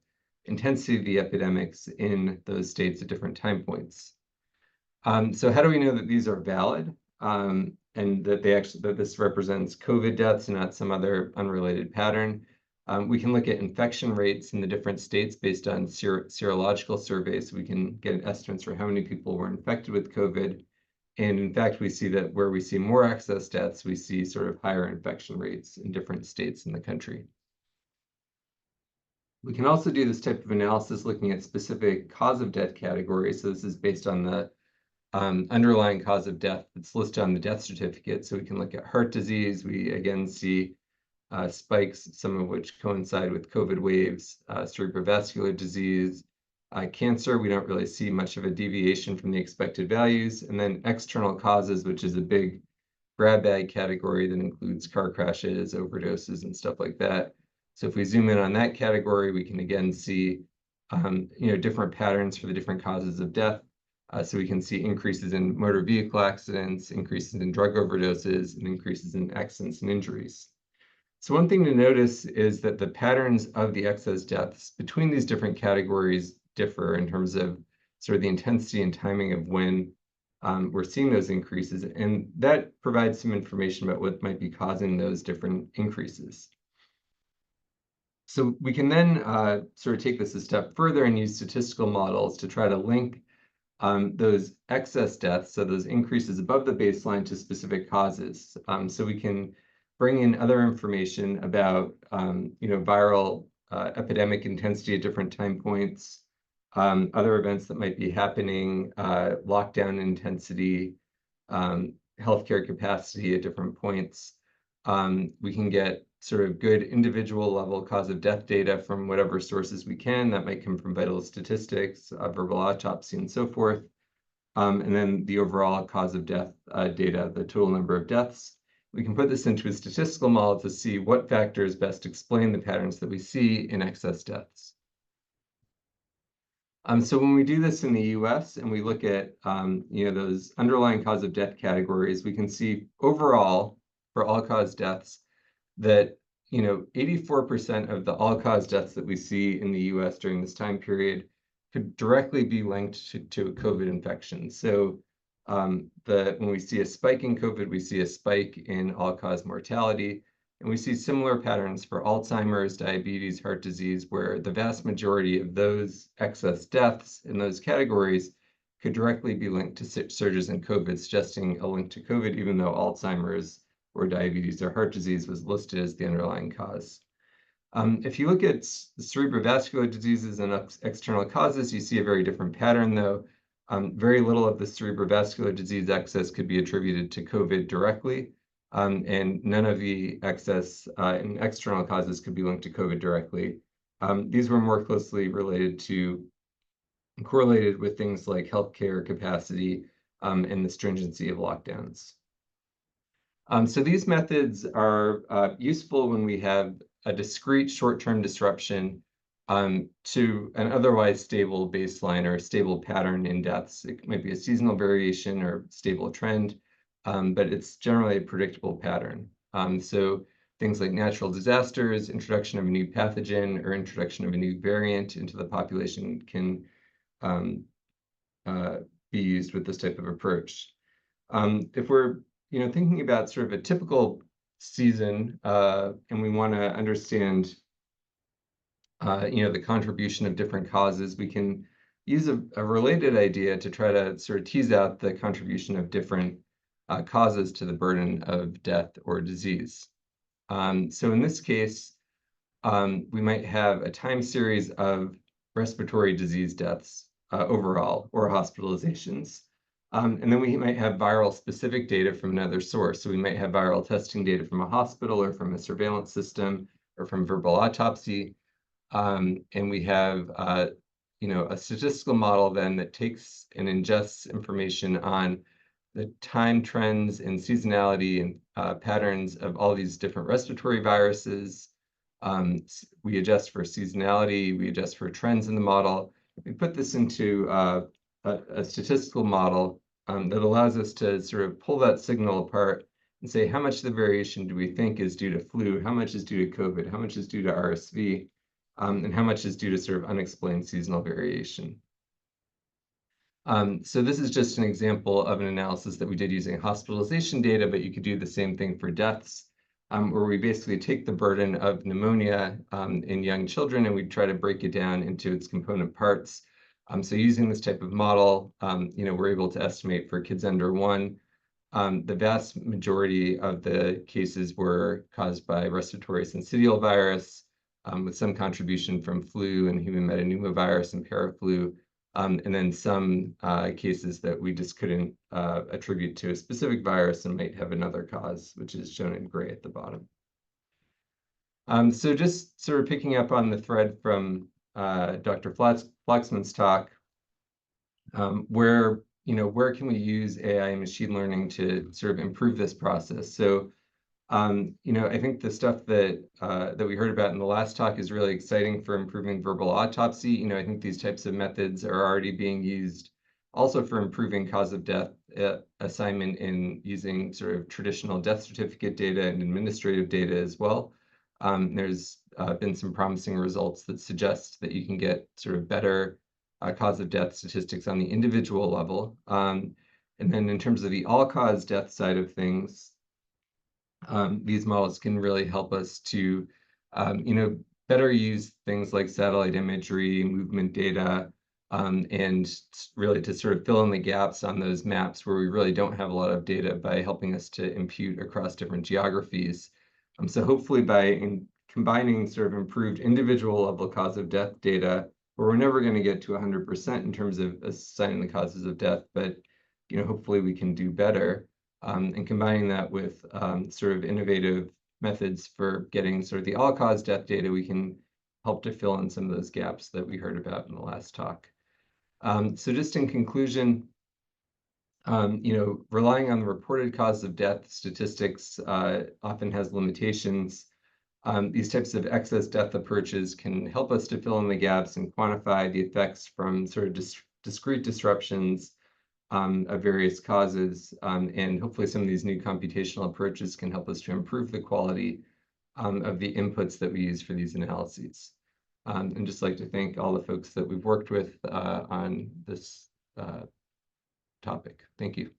intensity of the epidemics in those states at different time points. So how do we know that these are valid and that this represents COVID deaths and not some other unrelated pattern? We can look at infection rates in the different states based on serological surveys. We can get estimates for how many people were infected with COVID. And in fact, we see that where we see more excess deaths, we see sort of higher infection rates in different states in the country. We can also do this type of analysis looking at specific cause of death categories. So this is based on the underlying cause of death that's listed on the death certificate. So we can look at heart disease. We again see spikes, some of which coincide with COVID waves, cerebrovascular disease, cancer. We don't really see much of a deviation from the expected values. And then external causes, which is a big grab bag category that includes car crashes, overdoses, and stuff like that. So if we zoom in on that category, we can again see different patterns for the different causes of death. So we can see increases in motor vehicle accidents, increases in drug overdoses, and increases in accidents and injuries. So one thing to notice is that the patterns of the excess deaths between these different categories differ in terms of sort of the intensity and timing of when we're seeing those increases. And that provides some information about what might be causing those different increases. So we can then sort of take this a step further and use statistical models to try to link those excess deaths, so those increases above the baseline, to specific causes. So we can bring in other information about viral epidemic intensity at different time points, other events that might be happening, lockdown intensity, healthcare capacity at different points. We can get sort of good individual level cause of death data from whatever sources we can. That might come from vital statistics, verbal autopsy, and so forth. And then the overall cause of death data, the total number of deaths. We can put this into a statistical model to see what factors best explain the patterns that we see in excess deaths. So when we do this in the US and we look at those underlying cause of death categories, we can see overall for all-cause deaths that 84% of the all-cause deaths that we see in the US during this time period could directly be linked to a COVID infection. So When we see a spike in COVID, we see a spike in all-cause mortality. And we see similar patterns for Alzheimer's, diabetes, heart disease, where the vast majority of those excess deaths in those categories could directly be linked to surges in COVID, suggesting a link to COVID, even though Alzheimer's or diabetes or heart disease was listed as the underlying cause. If you look at cerebrovascular diseases and external causes, you see a very different pattern, though. Very little of the cerebrovascular disease excess could be attributed to COVID directly, and none of the excess in external causes could be linked to COVID directly. These were more closely correlated with things like healthcare capacity and the stringency of lockdowns. So these methods are useful when we have a discrete short-term disruption to an otherwise stable baseline or a stable pattern in deaths. It might be a seasonal variation or stable trend, but it's generally a predictable pattern. So things like natural disasters, introduction of a new pathogen, or introduction of a new variant into the population can be used with this type of approach. If we're thinking about sort of a typical season, and we want to understand, the contribution of different causes, we can use a related idea to try to sort of tease out the contribution of different causes to the burden of death or disease. So in this case, we might have a time series of respiratory disease deaths overall, or hospitalizations. And then we might have viral specific data from another source. So we might have viral testing data from a hospital or from a surveillance system or from verbal autopsy. And we have a statistical model then that takes and ingests information on the time trends and seasonality and patterns of all these different respiratory viruses. We adjust for seasonality, we adjust for trends in the model. We put this into a statistical model that allows us to sort of pull that signal apart and say, how much of the variation do we think is due to flu? How much is due to COVID? How much is due to RSV? And how much is due to sort of unexplained seasonal variation? So this is just an example of an analysis that we did using hospitalization data, but you could do the same thing for deaths, where we basically take the burden of pneumonia in young children and we try to break it down into its component parts. So using this type of model, we're able to estimate for kids under 1, the vast majority of the cases were caused by respiratory syncytial virus, with some contribution from flu and human metapneumovirus and paraflu, and then some cases that we just couldn't attribute to a specific virus and might have another cause, which is shown in gray at the bottom. So just sort of picking up on the thread from Dr. Flaxman's talk, where can we use AI and machine learning to sort of improve this process? So I think the stuff that we heard about in the last talk is really exciting for improving verbal autopsy. I think these types of methods are already being used also for improving cause of death assignment in using sort of traditional death certificate data and administrative data as well. There's been some promising results that suggest that you can get sort of better cause of death statistics on the individual level. And then in terms of the all-cause death side of things, these models can really help us to, better use things like satellite imagery, movement data, and really to sort of fill in the gaps on those maps where we really don't have a lot of data by helping us to impute across different geographies. So hopefully by combining sort of improved individual level cause of death data, where we're never going to get to 100% in terms of assigning the causes of death, but hopefully we can do better. And combining that with sort of innovative methods for getting sort of the all-cause death data, we can help to fill in some of those gaps that we heard about in the last talk. So just in conclusion, relying on the reported cause of death statistics often has limitations. These types of excess death approaches can help us to fill in the gaps and quantify the effects from sort of discrete disruptions of various causes, and hopefully some of these new computational approaches can help us to improve the quality of the inputs that we use for these analyses. And just like to thank all the folks that we've worked with on this topic. Thank you.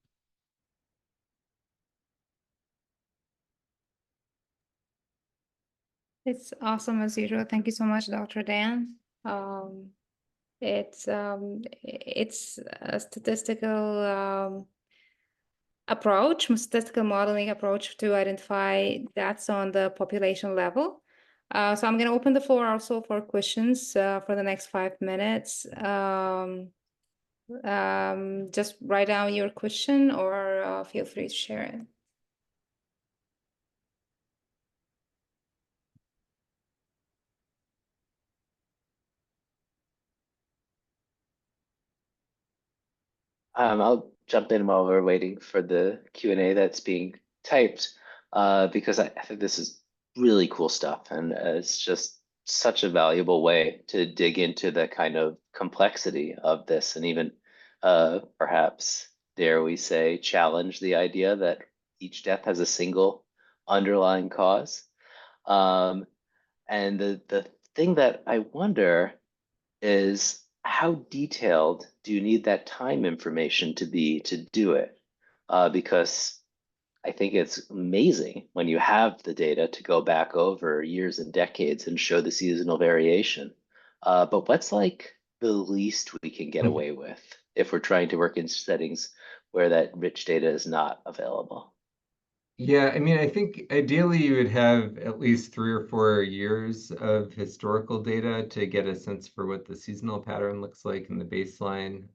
It's awesome as usual. Thank you so much, Dr. Dan. It's a statistical statistical modeling approach to identify deaths on the population level. So I'm going to open the floor also for questions for the next 5 minutes. Just write down your question or feel free to share it. I'll jump in while we're waiting for the Q&A that's being typed, because I think this is really cool stuff, and it's just such a valuable way to dig into the kind of complexity of this, and even perhaps, dare we say, challenge the idea that each death has a single underlying cause. And the thing that I wonder is, how detailed do you need that time information to be to do it? Because I think it's amazing when you have the data to go back over years and decades and show the seasonal variation. But what's like the least we can get away with if we're trying to work in settings where that rich data is not available? Yeah, I mean, I think ideally you would have at least 3 or 4 years of historical data to get a sense for what the seasonal pattern looks like in the baseline.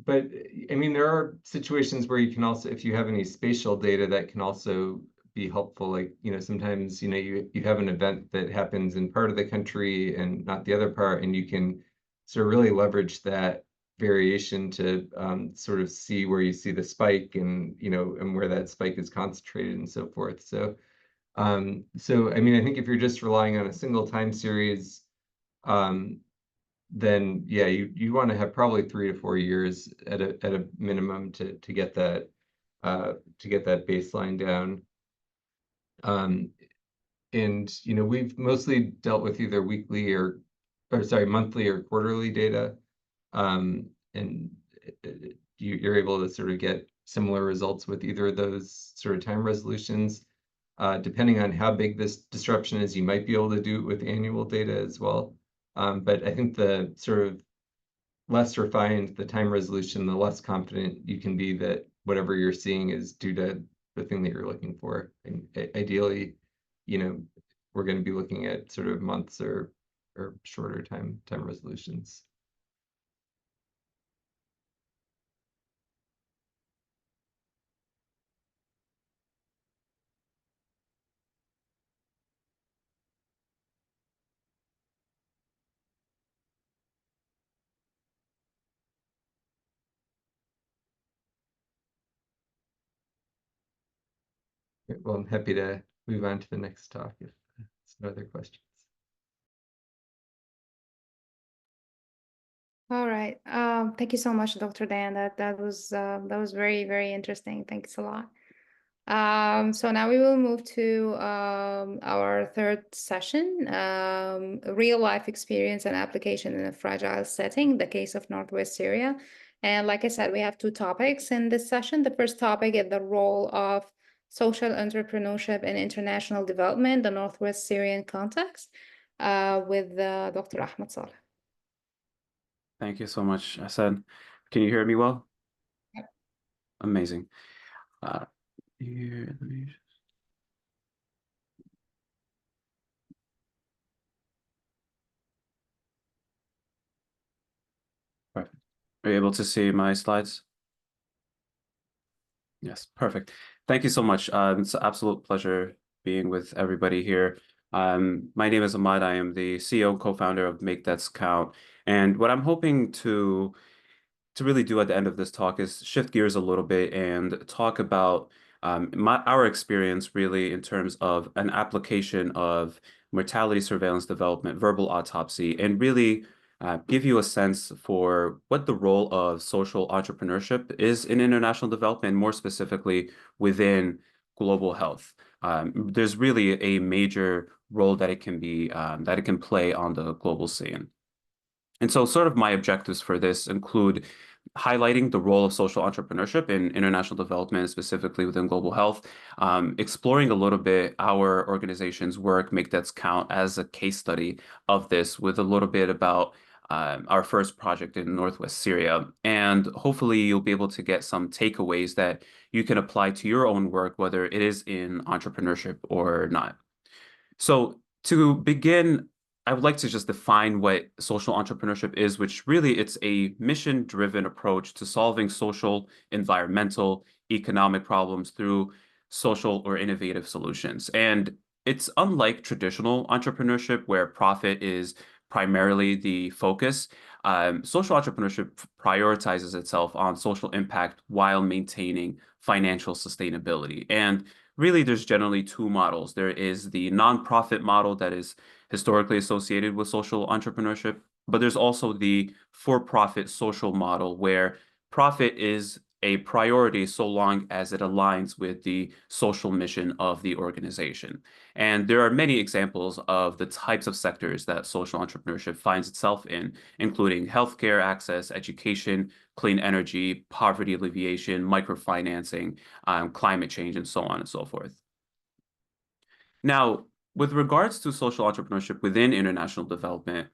But I mean, there are situations where you can also, if you have any spatial data, that can also be helpful. Like, sometimes, you have an event that happens in part of the country and not the other part, and you can sort of really leverage that variation to sort of see where you see the spike and, and where that spike is concentrated and so forth. So I mean, I think if you're just relying on a single time series, then yeah, you want to have probably 3 to 4 years at a minimum to get that baseline down. And we've mostly dealt with either weekly or monthly or quarterly data, and you're able to sort of get similar results with either of those sort of time resolutions. Depending on how big this disruption is, you might be able to do it with annual data as well. But I think the sort of less refined the time resolution, the less confident you can be that whatever you're seeing is due to the thing that you're looking for. And ideally, we're going to be looking at sort of months or shorter time resolutions. Well, I'm happy to move on to the next talk if there's no other questions. All right. Thank you so much, Dr. Dan. That was very, very interesting. Thanks a lot. So now we will move to our third session, real life experience and application in a fragile setting, the case of Northwest Syria. And like I said, we have 2 topics in this session. The first topic is the role of social entrepreneurship and international development, the Northwest Syrian context, with Dr. Ahmed Saleh. Thank you so much, Asad. Can you hear me well? Yep. Amazing. Here, let me just... Perfect. Are you able to see my slides? Yes, perfect. Thank you so much. It's an absolute pleasure being with everybody here. My name is Ahmad. I am the CEO and co-founder of MakeDeathsCount. And what I'm hoping to really do at the end of this talk is shift gears a little bit and talk about our experience really in terms of an application of mortality surveillance development, verbal autopsy, and really give you a sense for what the role of social entrepreneurship is in international development, and more specifically within global health. There's really a major role that it can be that it can play on the global scene. And so sort of my objectives for this include highlighting the role of social entrepreneurship in international development, specifically within global health, exploring a little bit our organization's work, Make Deaths Count, as a case study of this, with a little bit about our first project in Northwest Syria. And hopefully you'll be able to get some takeaways that you can apply to your own work, whether it is in entrepreneurship or not. So to begin, I would like to just define what social entrepreneurship is, which really it's a mission-driven approach to solving social, environmental, economic problems through social or innovative solutions. And it's unlike traditional entrepreneurship where profit is primarily the focus. Social entrepreneurship prioritizes itself on social impact while maintaining financial sustainability. And really, there's generally two models. There is the nonprofit model that is historically associated with social entrepreneurship, but there's also the for-profit social model where profit is a priority so long as it aligns with the social mission of the organization. And there are many examples of the types of sectors that social entrepreneurship finds itself in, including healthcare access, education, clean energy, poverty alleviation, microfinancing, climate change, and so on and so forth. Now, with regards to social entrepreneurship within international development,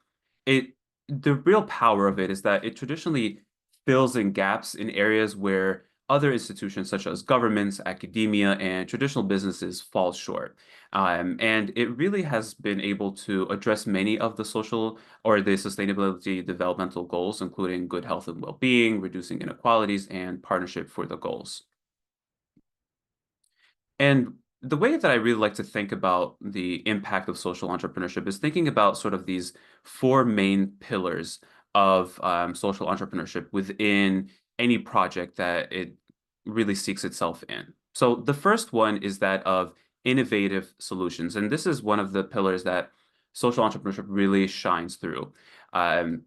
the real power of it is that it traditionally fills in gaps in areas where other institutions such as governments, academia, and traditional businesses fall short. And it really has been able to address many of the social or the sustainability developmental goals, including good health and well-being, reducing inequalities, and partnership for the goals. And the way that I really like to think about the impact of social entrepreneurship is thinking about sort of these four main pillars of social entrepreneurship within any project that it really seeks itself in. So the first one is that of innovative solutions. And this is one of the pillars that social entrepreneurship really shines through,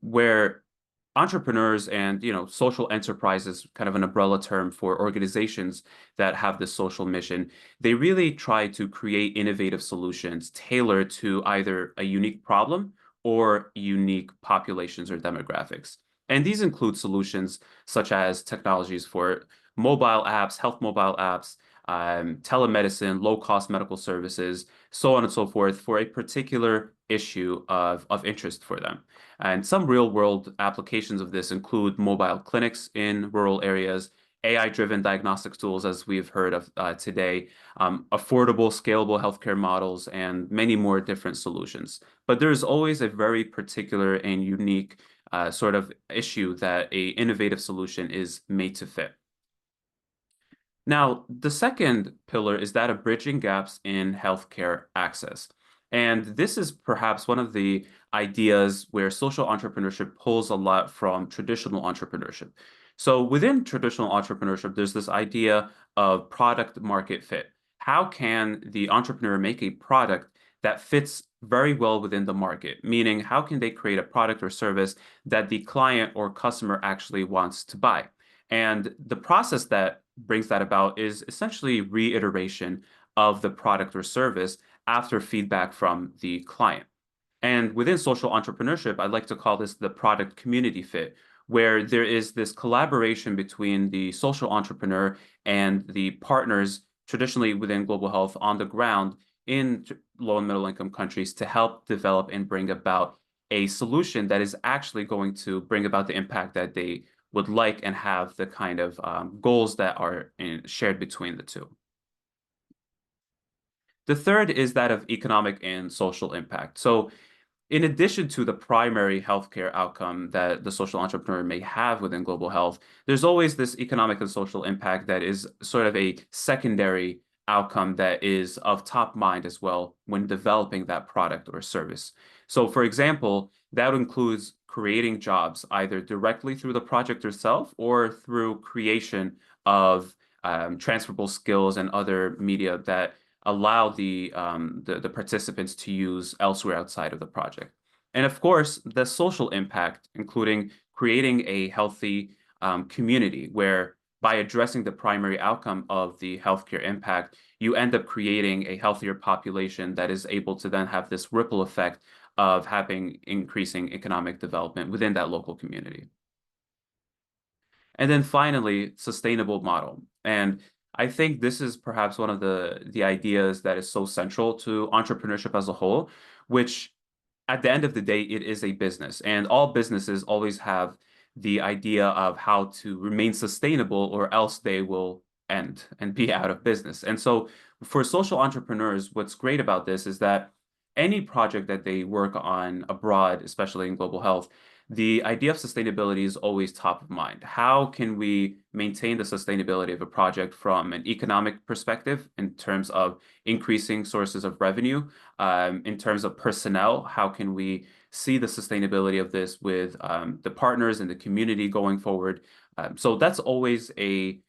where entrepreneurs and social enterprises, kind of an umbrella term for organizations that have this social mission, they really try to create innovative solutions tailored to either a unique problem or unique populations or demographics. And these include solutions such as technologies for mobile apps, health mobile apps, telemedicine, low-cost medical services, so on and so forth, for a particular issue of interest for them. And some real-world applications of this include mobile clinics in rural areas, AI-driven diagnostics tools, as we've heard of today, affordable, scalable healthcare models, and many more different solutions. But there's always a very particular and unique sort of issue that an innovative solution is made to fit. Now, the second pillar is that of bridging gaps in healthcare access. And this is perhaps one of the ideas where social entrepreneurship pulls a lot from traditional entrepreneurship. So within traditional entrepreneurship, there's this idea of product market fit. How can the entrepreneur make a product that fits very well within the market? Meaning, how can they create a product or service that the client or customer actually wants to buy? And the process that brings that about is essentially reiteration of the product or service after feedback from the client. And within social entrepreneurship, I'd like to call this the product community fit, where there is this collaboration between the social entrepreneur and the partners traditionally within global health on the ground in low and middle income countries to help develop and bring about a solution that is actually going to bring about the impact that they would like and have the kind of goals that are shared between the two. The third is that of economic and social impact. So in addition to the primary healthcare outcome that the social entrepreneur may have within global health, there's always this economic and social impact that is sort of a secondary outcome that is of top mind as well when developing that product or service. So for example, that includes creating jobs either directly through the project itself or through creation of transferable skills and other media that allow the participants to use elsewhere outside of the project. And of course, the social impact, including creating a healthy community where by addressing the primary outcome of the healthcare impact, you end up creating a healthier population that is able to then have this ripple effect of having increasing economic development within that local community. And then finally, sustainable model. And I think this is perhaps one of the ideas that is so central to entrepreneurship as a whole, which at the end of the day, it is a business. And all businesses always have the idea of how to remain sustainable, or else they will end and be out of business. And so for social entrepreneurs, what's great about this is that any project that they work on abroad, especially in global health, the idea of sustainability is always top of mind. How can we maintain the sustainability of a project from an economic perspective in terms of increasing sources of revenue, in terms of personnel? How can we see the sustainability of this with the partners and the community going forward? So that's always a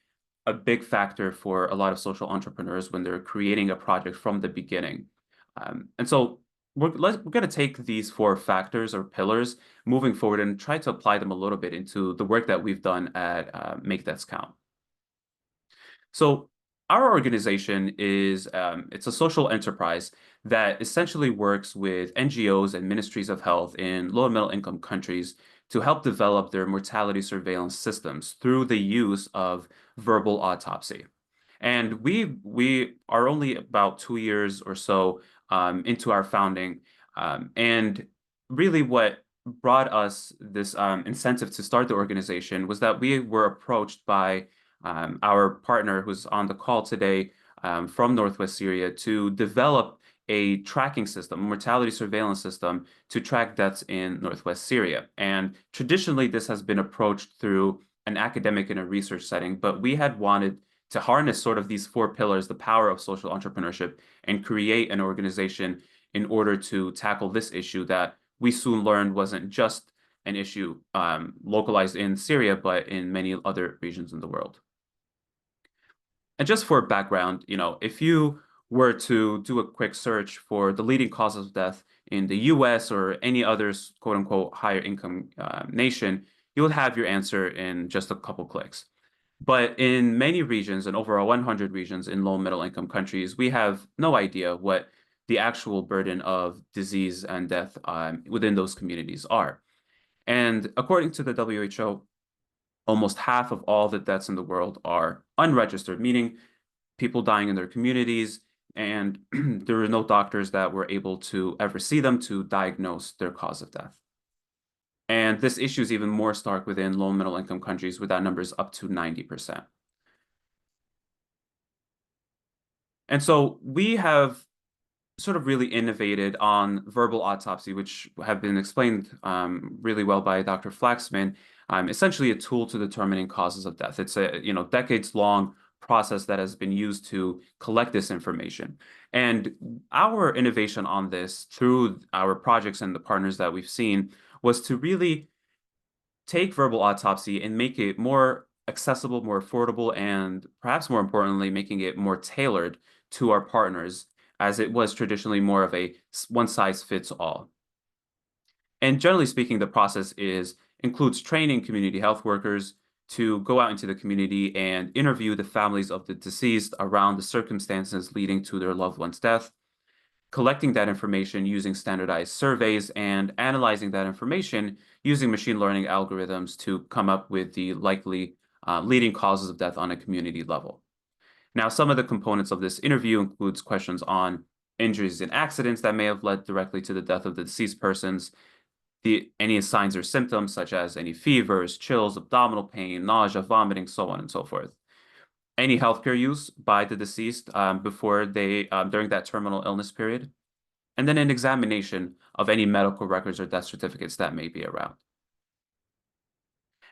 big factor for a lot of social entrepreneurs when they're creating a project from the beginning. And so we're going to take these 4 factors or pillars moving forward and try to apply them a little bit into the work that we've done at MakeDeathsCount. So our organization is it's a social enterprise that essentially works with NGOs and ministries of health in low and middle income countries to help develop their mortality surveillance systems through the use of verbal autopsy. And we are only about 2 years or so into our founding. And really what brought us this incentive to start the organization was that we were approached by our partner who's on the call today from Northwest Syria to develop a tracking system, a mortality surveillance system to track deaths in Northwest Syria. And traditionally, this has been approached through an academic and a research setting, but we had wanted to harness sort of these 4 pillars, the power of social entrepreneurship, and create an organization in order to tackle this issue that we soon learned wasn't just an issue localized in Syria, but in many other regions in the world. And just for background, if you were to do a quick search for the leading causes of death in the US or any other quote unquote higher income nation, you'll have your answer in just a couple clicks. But in many regions, and over 100 regions in low and middle income countries, we have no idea what the actual burden of disease and death within those communities are. And according to the WHO, almost half of all the deaths in the world are unregistered, meaning people dying in their communities, and there were no doctors that were able to ever see them to diagnose their cause of death. And this issue is even more stark within low and middle income countries, with that numbers up to 90%. And so we have sort of really innovated on verbal autopsy, which have been explained really well by Dr. Flaxman, essentially a tool to determining causes of death. It's a decades-long process that has been used to collect this information. And our innovation on this through our projects and the partners that we've seen was to really take verbal autopsy and make it more accessible, more affordable, and perhaps more importantly, making it more tailored to our partners, as it was traditionally more of a one-size-fits-all. And generally speaking, the process includes training community health workers to go out into the community and interview the families of the deceased around the circumstances leading to their loved one's death, collecting that information using standardized surveys, and analyzing that information using machine learning algorithms to come up with the likely leading causes of death on a community level. Now, some of the components of this interview includes questions on injuries and accidents that may have led directly to the death of the deceased persons, any signs or symptoms such as any fevers, chills, abdominal pain, nausea, vomiting, so on and so forth. Any healthcare use by the deceased before during that terminal illness period, and then an examination of any medical records or death certificates that may be around.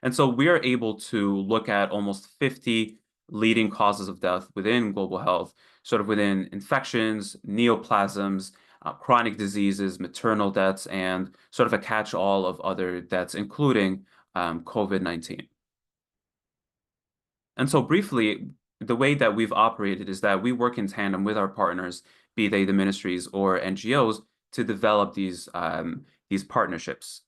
And so we are able to look at almost 50 leading causes of death within global health, sort of within infections, neoplasms, chronic diseases, maternal deaths, and sort of a catch-all of other deaths, including COVID-19. And so briefly, the way that we've operated is that we work in tandem with our partners, be they the ministries or NGOs, to develop these partnerships.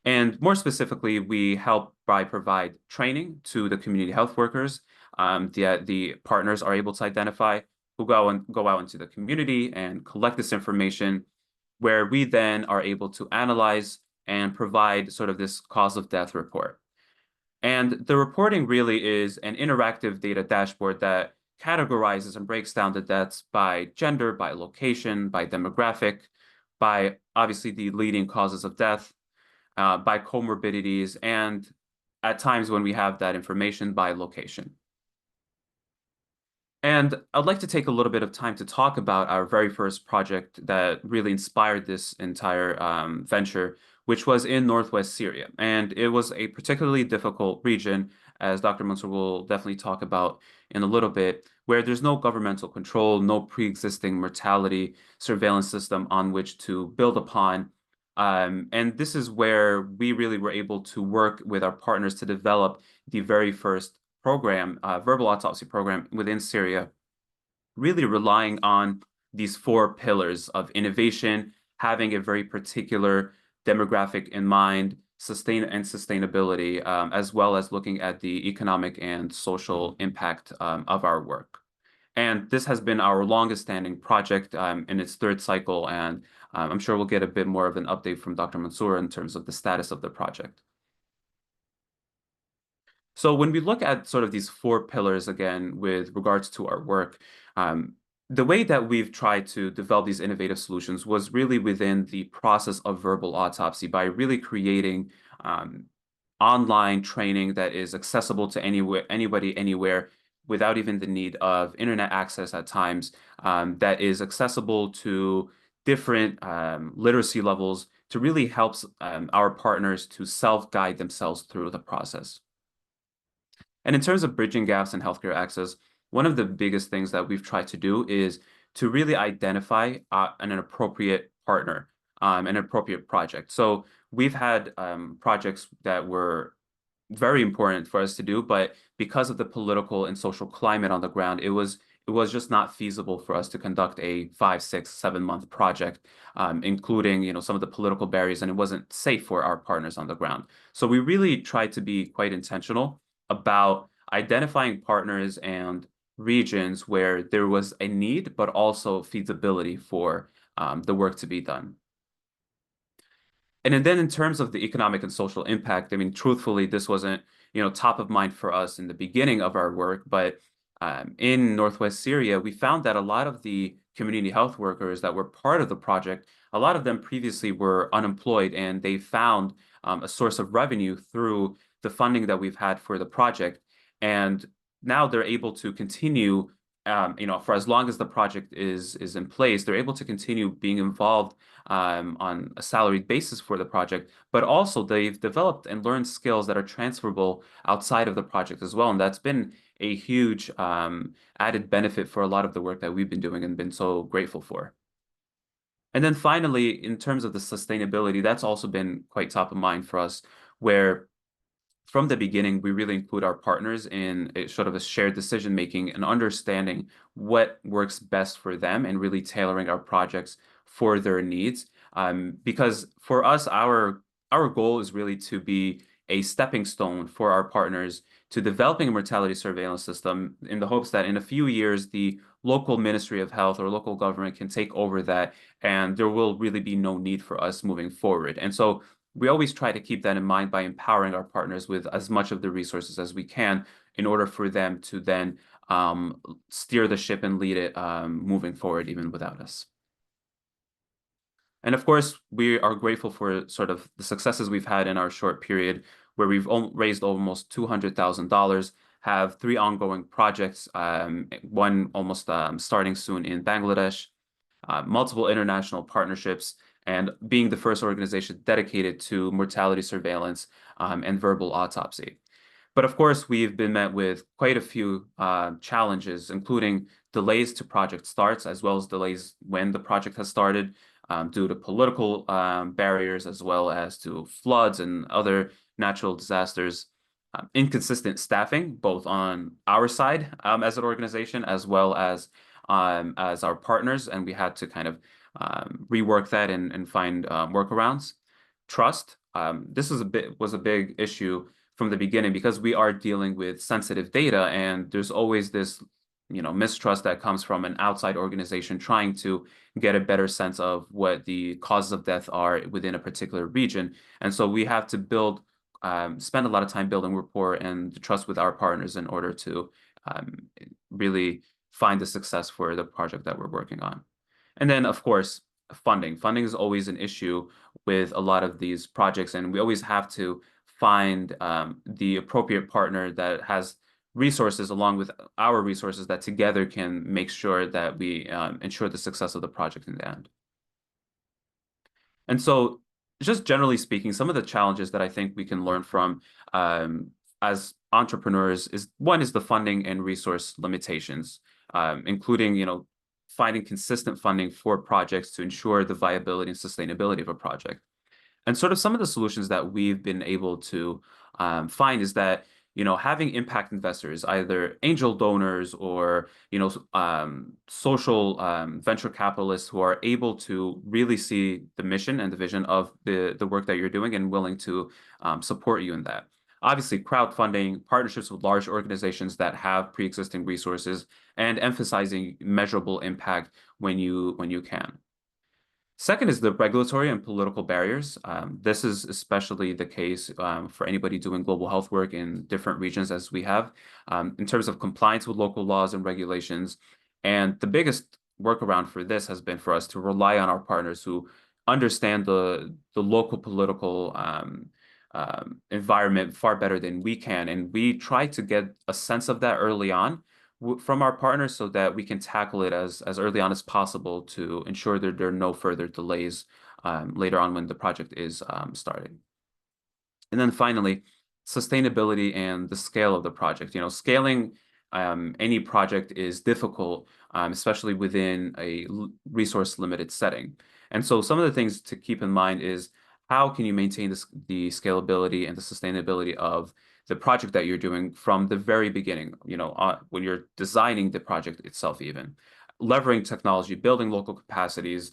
And more specifically, we help by provide training to the community health workers. The partners are able to identify who go out into the community and collect this information, where we then are able to analyze and provide sort of this cause of death report. And the reporting really is an interactive data dashboard that categorizes and breaks down the deaths by gender, by location, by demographic, by obviously the leading causes of death, by comorbidities, and at times when we have that information, by location. And I'd like to take a little bit of time to talk about our very first project that really inspired this entire venture, which was in Northwest Syria. And it was a particularly difficult region, as Dr. Mansour will definitely talk about in a little bit, where there's no governmental control, no pre-existing mortality surveillance system on which to build upon. And this is where we really were able to work with our partners to develop the very first program, verbal autopsy program within Syria, really relying on these 4 pillars of innovation, having a very particular demographic in mind, sustainability, as well as looking at the economic and social impact of our work. And this has been our longest standing project in its 3rd cycle, and I'm sure we'll get a bit more of an update from Dr. Mansour in terms of the status of the project. So when we look at sort of these 4 pillars again with regards to our work, the way that we've tried to develop these innovative solutions was really within the process of verbal autopsy by really creating online training that is accessible to anybody, anywhere, without even the need of internet access at times, that is accessible to different literacy levels to really help our partners to self-guide themselves through the process. And in terms of bridging gaps in healthcare access, one of the biggest things that we've tried to do is to really identify an appropriate partner, an appropriate project. So we've had projects that were very important for us to do, but because of the political and social climate on the ground, it was just not feasible for us to conduct a 5, 6, 7-month project, including some of the political barriers, and it wasn't safe for our partners on the ground. So we really tried to be quite intentional about identifying partners and regions where there was a need, but also feasibility for the work to be done. And then in terms of the economic and social impact, I mean, truthfully, this wasn't top of mind for us in the beginning of our work, but in Northwest Syria, we found that a lot of the community health workers that were part of the project, a lot of them previously were unemployed, and they found a source of revenue through the funding that we've had for the project. And now they're able to continue, for as long as the project is in place, they're able to continue being involved on a salaried basis for the project, but also they've developed and learned skills that are transferable outside of the project as well. And that's been a huge added benefit for a lot of the work that we've been doing and been so grateful for. And then finally, in terms of the sustainability, that's also been quite top of mind for us, where from the beginning, we really include our partners in a sort of a shared decision-making and understanding what works best for them and really tailoring our projects for their needs. Because for us, our goal is really to be a stepping stone for our partners to developing a mortality surveillance system in the hopes that in a few years, the local Ministry of Health or local government can take over that, and there will really be no need for us moving forward. And so we always try to keep that in mind by empowering our partners with as much of the resources as we can in order for them to then steer the ship and lead it moving forward even without us. And of course, we are grateful for sort of the successes we've had in our short period, where we've raised almost $200,000, have 3 ongoing projects, one almost starting soon in Bangladesh, multiple international partnerships, and being the first organization dedicated to mortality surveillance and verbal autopsy. But of course, we've been met with quite a few challenges, including delays to project starts, as well as delays when the project has started due to political barriers, as well as to floods and other natural disasters, inconsistent staffing, both on our side as an organization, as well as our partners, and we had to kind of rework that and find workarounds. Trust. This was a big issue from the beginning because we are dealing with sensitive data, and there's always this mistrust that comes from an outside organization trying to get a better sense of what the causes of death are within a particular region. And so we have to spend a lot of time building rapport and trust with our partners in order to really find the success for the project that we're working on. And then, of course, funding. Funding is always an issue with a lot of these projects, and we always have to find the appropriate partner that has resources along with our resources that together can make sure that we ensure the success of the project in the end. And so, just generally speaking, some of the challenges that I think we can learn from as entrepreneurs is the funding and resource limitations, including finding consistent funding for projects to ensure the viability and sustainability of a project. And sort of some of the solutions that we've been able to find is that having impact investors, either angel donors or social venture capitalists who are able to really see the mission and the vision of the work that you're doing and willing to support you in that. Obviously, crowdfunding, partnerships with large organizations that have pre-existing resources, and emphasizing measurable impact when you can. Second is the regulatory and political barriers. This is especially the case for anybody doing global health work in different regions as we have, in terms of compliance with local laws and regulations. And the biggest workaround for this has been for us to rely on our partners who understand the local political environment far better than we can. And we try to get a sense of that early on from our partners so that we can tackle it as early on as possible to ensure that there are no further delays later on when the project is starting. And then finally, sustainability and the scale of the project. Scaling any project is difficult, especially within a resource-limited setting. And so some of the things to keep in mind is how can you maintain the scalability and the sustainability of the project that you're doing from the very beginning, when you're designing the project itself even. Leveraging technology, building local capacities,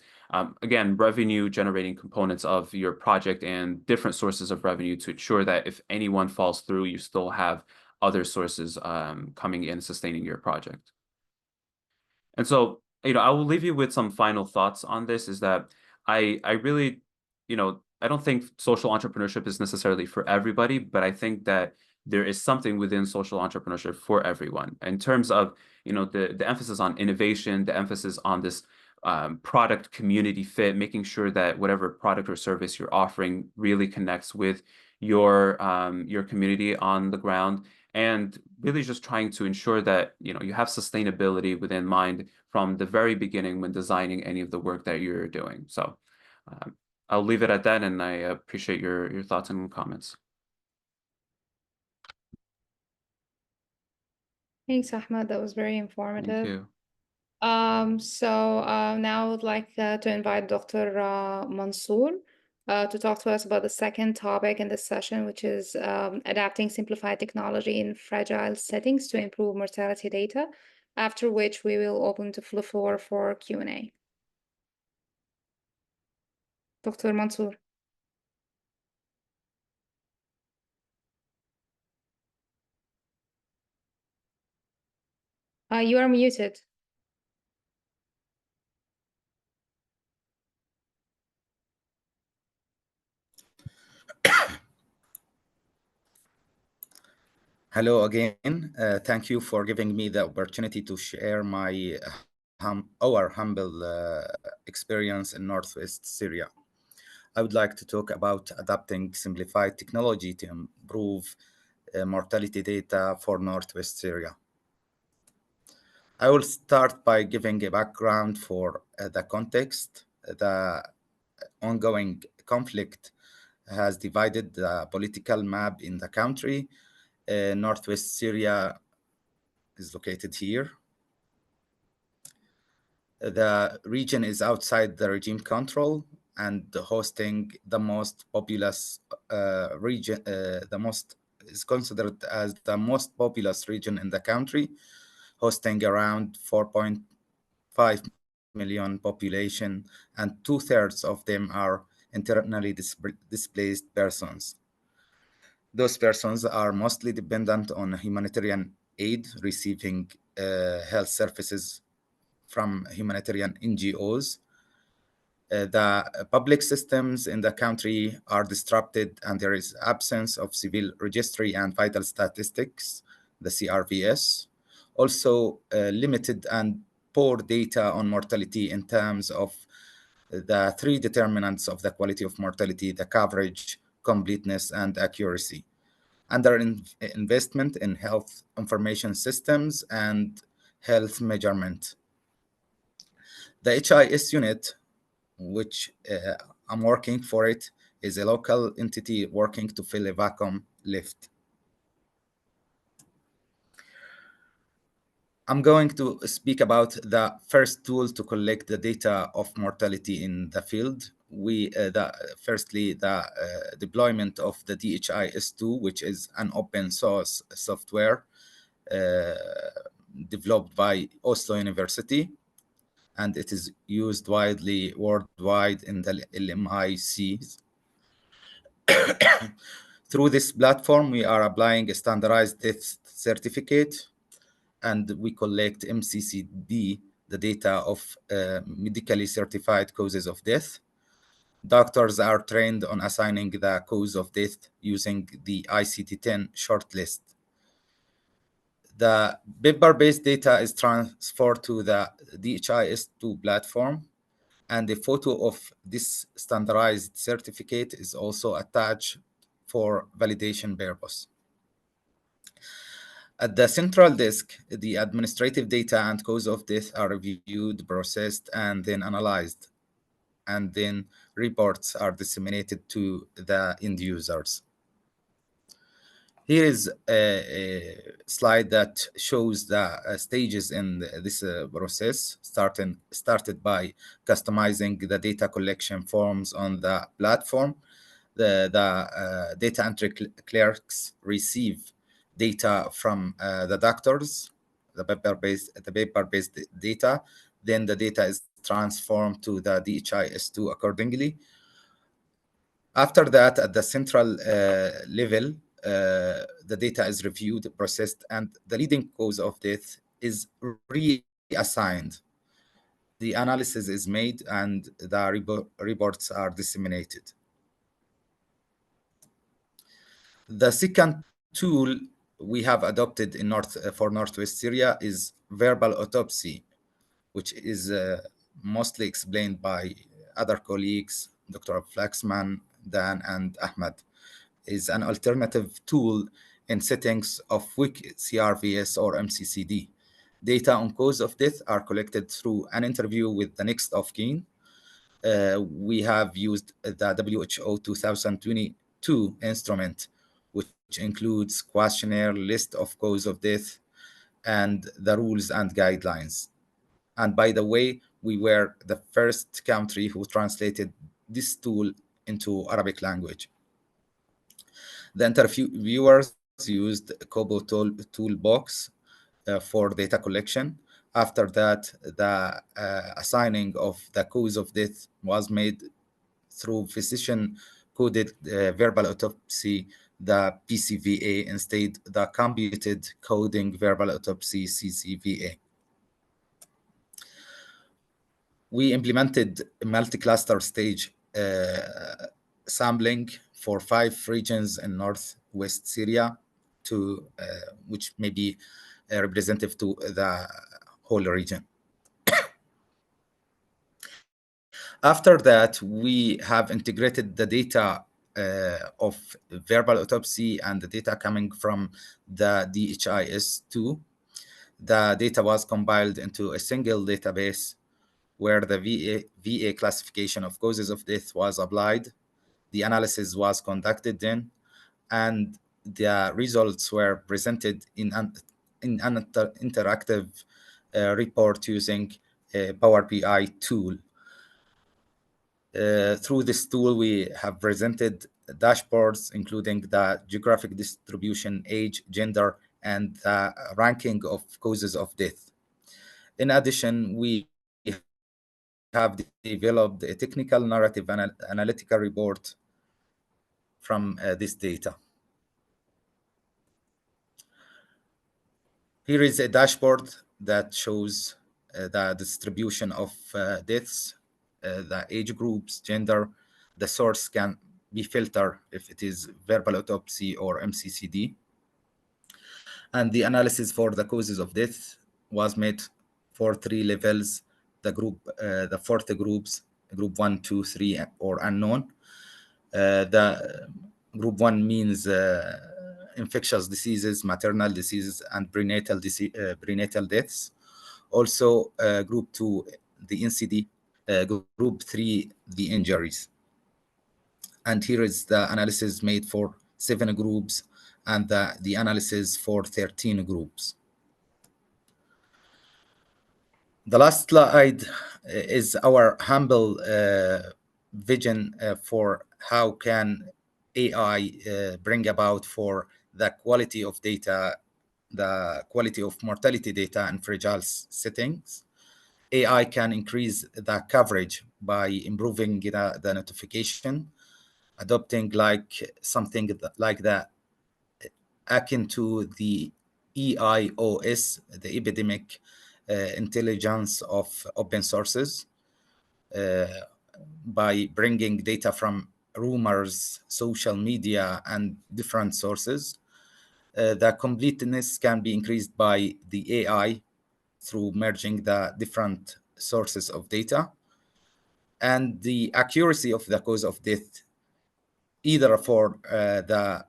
again, revenue generating components of your project and different sources of revenue to ensure that if anyone falls through, you still have other sources coming in sustaining your project. And so, I will leave you with some final thoughts on this is that I really, I don't think social entrepreneurship is necessarily for everybody, but I think that there is something within social entrepreneurship for everyone in terms of, the emphasis on innovation, the emphasis on this product community fit, making sure that whatever product or service you're offering really connects with your community on the ground, and really just trying to ensure that, you have sustainability within mind from the very beginning when designing any of the work that you're doing. So I'll leave it at that, and I appreciate your thoughts and comments. Thanks, Ahmed. That was very Thank informative. you. Now I would like to invite Dr. Mansour to talk to us about the second topic in this session, which is adapting simplified technology in fragile settings to improve mortality data, after which we will open the floor for Q&A. Dr. Mansour. You are muted. Hello again. Thank you for giving me the opportunity to share our humble experience in Northwest Syria. I would like to talk about adapting simplified technology to improve mortality data for Northwest Syria. I will start by giving a background for the context. The ongoing conflict has divided the political map in the country. Northwest Syria is located here. The region is outside the regime control and hosting the most populous region, is considered as the most populous region in the country, hosting around 4.5 million population, and 2/3 of them are internally displaced persons. Those persons are mostly dependent on humanitarian aid, receiving health services from humanitarian NGOs. The public systems in the country are disrupted, and there is absence of civil registry and vital statistics, the CRVS. Also, limited and poor data on mortality in terms of the three determinants of the quality of mortality: the coverage, completeness, and accuracy. Under investment in health information systems and health measurement. The HIS unit, which I'm working for it, is a local entity working to fill a vacuum left. I'm going to speak about the first tool to collect the data of mortality in the field. Firstly, the deployment of the DHIS2, which is an open source software developed by Oslo University, and it is used widely worldwide in the LMICs. Through this platform, we are applying a standardized death certificate, and we collect MCCD, the data of medically certified causes of death. Doctors are trained on assigning the cause of death using the ICD-10 shortlist. The paper-based data is transferred to the DHIS2 platform, and a photo of this standardized certificate is also attached for validation purpose. At the central desk, the administrative data and cause of death are reviewed, processed, and then analyzed, and then reports are disseminated to the end users. Here is a slide that shows the stages in this process, started by customizing the data collection forms on the platform. The data entry clerks receive data from the doctors, the paper-based data. Then the data is transformed to the DHIS2 accordingly. After that, at the central level, the data is reviewed, processed, and the leading cause of death is reassigned. The analysis is made, and the reports are disseminated. The second tool we have adopted in for Northwest Syria is verbal autopsy, which is mostly explained by other colleagues, Dr. Flaxman, Dan, and Ahmed. Is an alternative tool in settings of weak CRVS or MCCD. Data on cause of death are collected through an interview with the next of kin. We have used the WHO 2022 instrument, which includes questionnaire, list of cause of death, and the rules and guidelines. And by the way, we were the first country who translated this tool into Arabic language. The interviewers used Kobo toolbox for data collection. After that, the assigning of the cause of death was made through physician-coded verbal autopsy, the PCVA, instead the computed coding verbal autopsy, CCVA. We implemented multi-cluster stage sampling for 5 regions in Northwest Syria, which may be representative to the whole region. After that, we have integrated the data of verbal autopsy and the data coming from the DHIS2. The data was compiled into a single database where the VA classification of causes of death was applied. The analysis was conducted then, and the results were presented in an interactive report using a Power BI tool. Through this tool, we have presented dashboards, including the geographic distribution, age, gender, and the ranking of causes of death. In addition, we have developed a technical narrative analytical report from this data. Here is a dashboard that shows the distribution of deaths, the age groups, gender. The source can be filtered if it is verbal autopsy or MCCD. And the analysis for the causes of death was made for 3 levels. The 40 groups, group 1, 2, 3, or unknown. The group 1 means infectious diseases, maternal diseases, and prenatal deaths. Also, group 2, the NCD. Group 3, the injuries. And here is the analysis made for 7 groups and the analysis for 13 groups. The last slide is our humble vision for how can AI bring about for the quality of data, the quality of mortality data in fragile settings. AI can increase the coverage by improving the notification, adopting like something like that akin to the EIOS, the epidemic intelligence of open sources, by bringing data from rumors, social media, and different sources. The completeness can be increased by the AI through merging the different sources of data. And the accuracy of the cause of death, either for the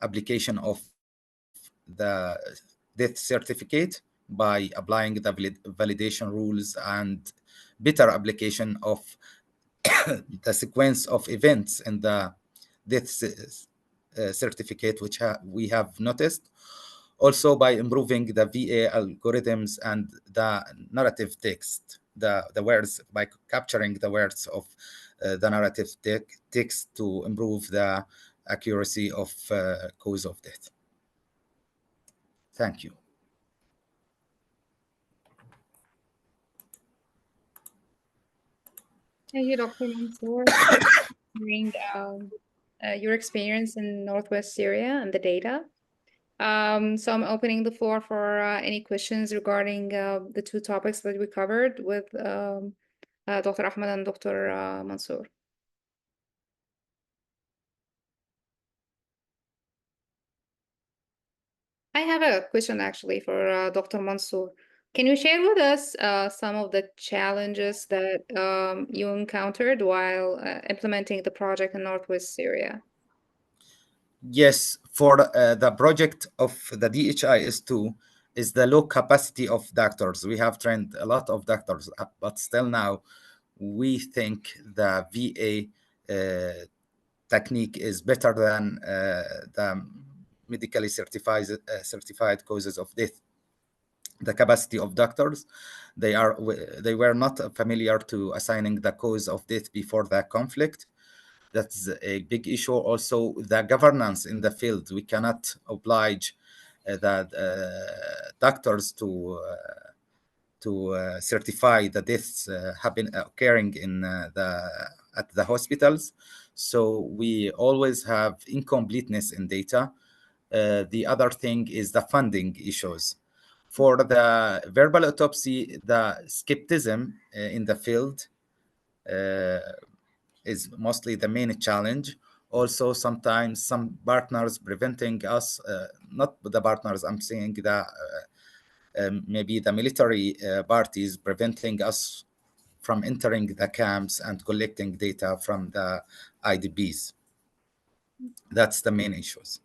application of the death certificate by applying the validation rules and better application of the sequence of events in the death certificate, which we have noticed. Also by improving the VA algorithms and the narrative text, the words, by capturing the words of the narrative text to improve the accuracy of cause of death. Thank you. Thank you, Dr. Mansour, sharing your experience in Northwest Syria and the data. So I'm opening the floor for any questions regarding the 2 topics that we covered with Dr. Ahmed and Dr. Mansour. I have a question actually for Dr. Mansour. Can you share with us some of the challenges that you encountered while implementing the project in Northwest Syria? Yes, for the project of the DHIS2 is the low capacity of doctors. We have trained a lot of doctors, but still now we think the VA technique is better than the medically certified causes of death. The capacity of doctors, they were not familiar to assigning the cause of death before the conflict. That's a big issue. Also, the governance in the field. We cannot oblige the doctors to certify the deaths have been occurring in at the hospitals. So we always have incompleteness in data. The other thing is the funding issues. For the verbal autopsy, the skepticism in the field is mostly the main challenge. Also, sometimes some partners preventing us, not the partners, I'm saying that maybe the military parties preventing us from entering the camps and collecting data from the IDPs. That's the main issues.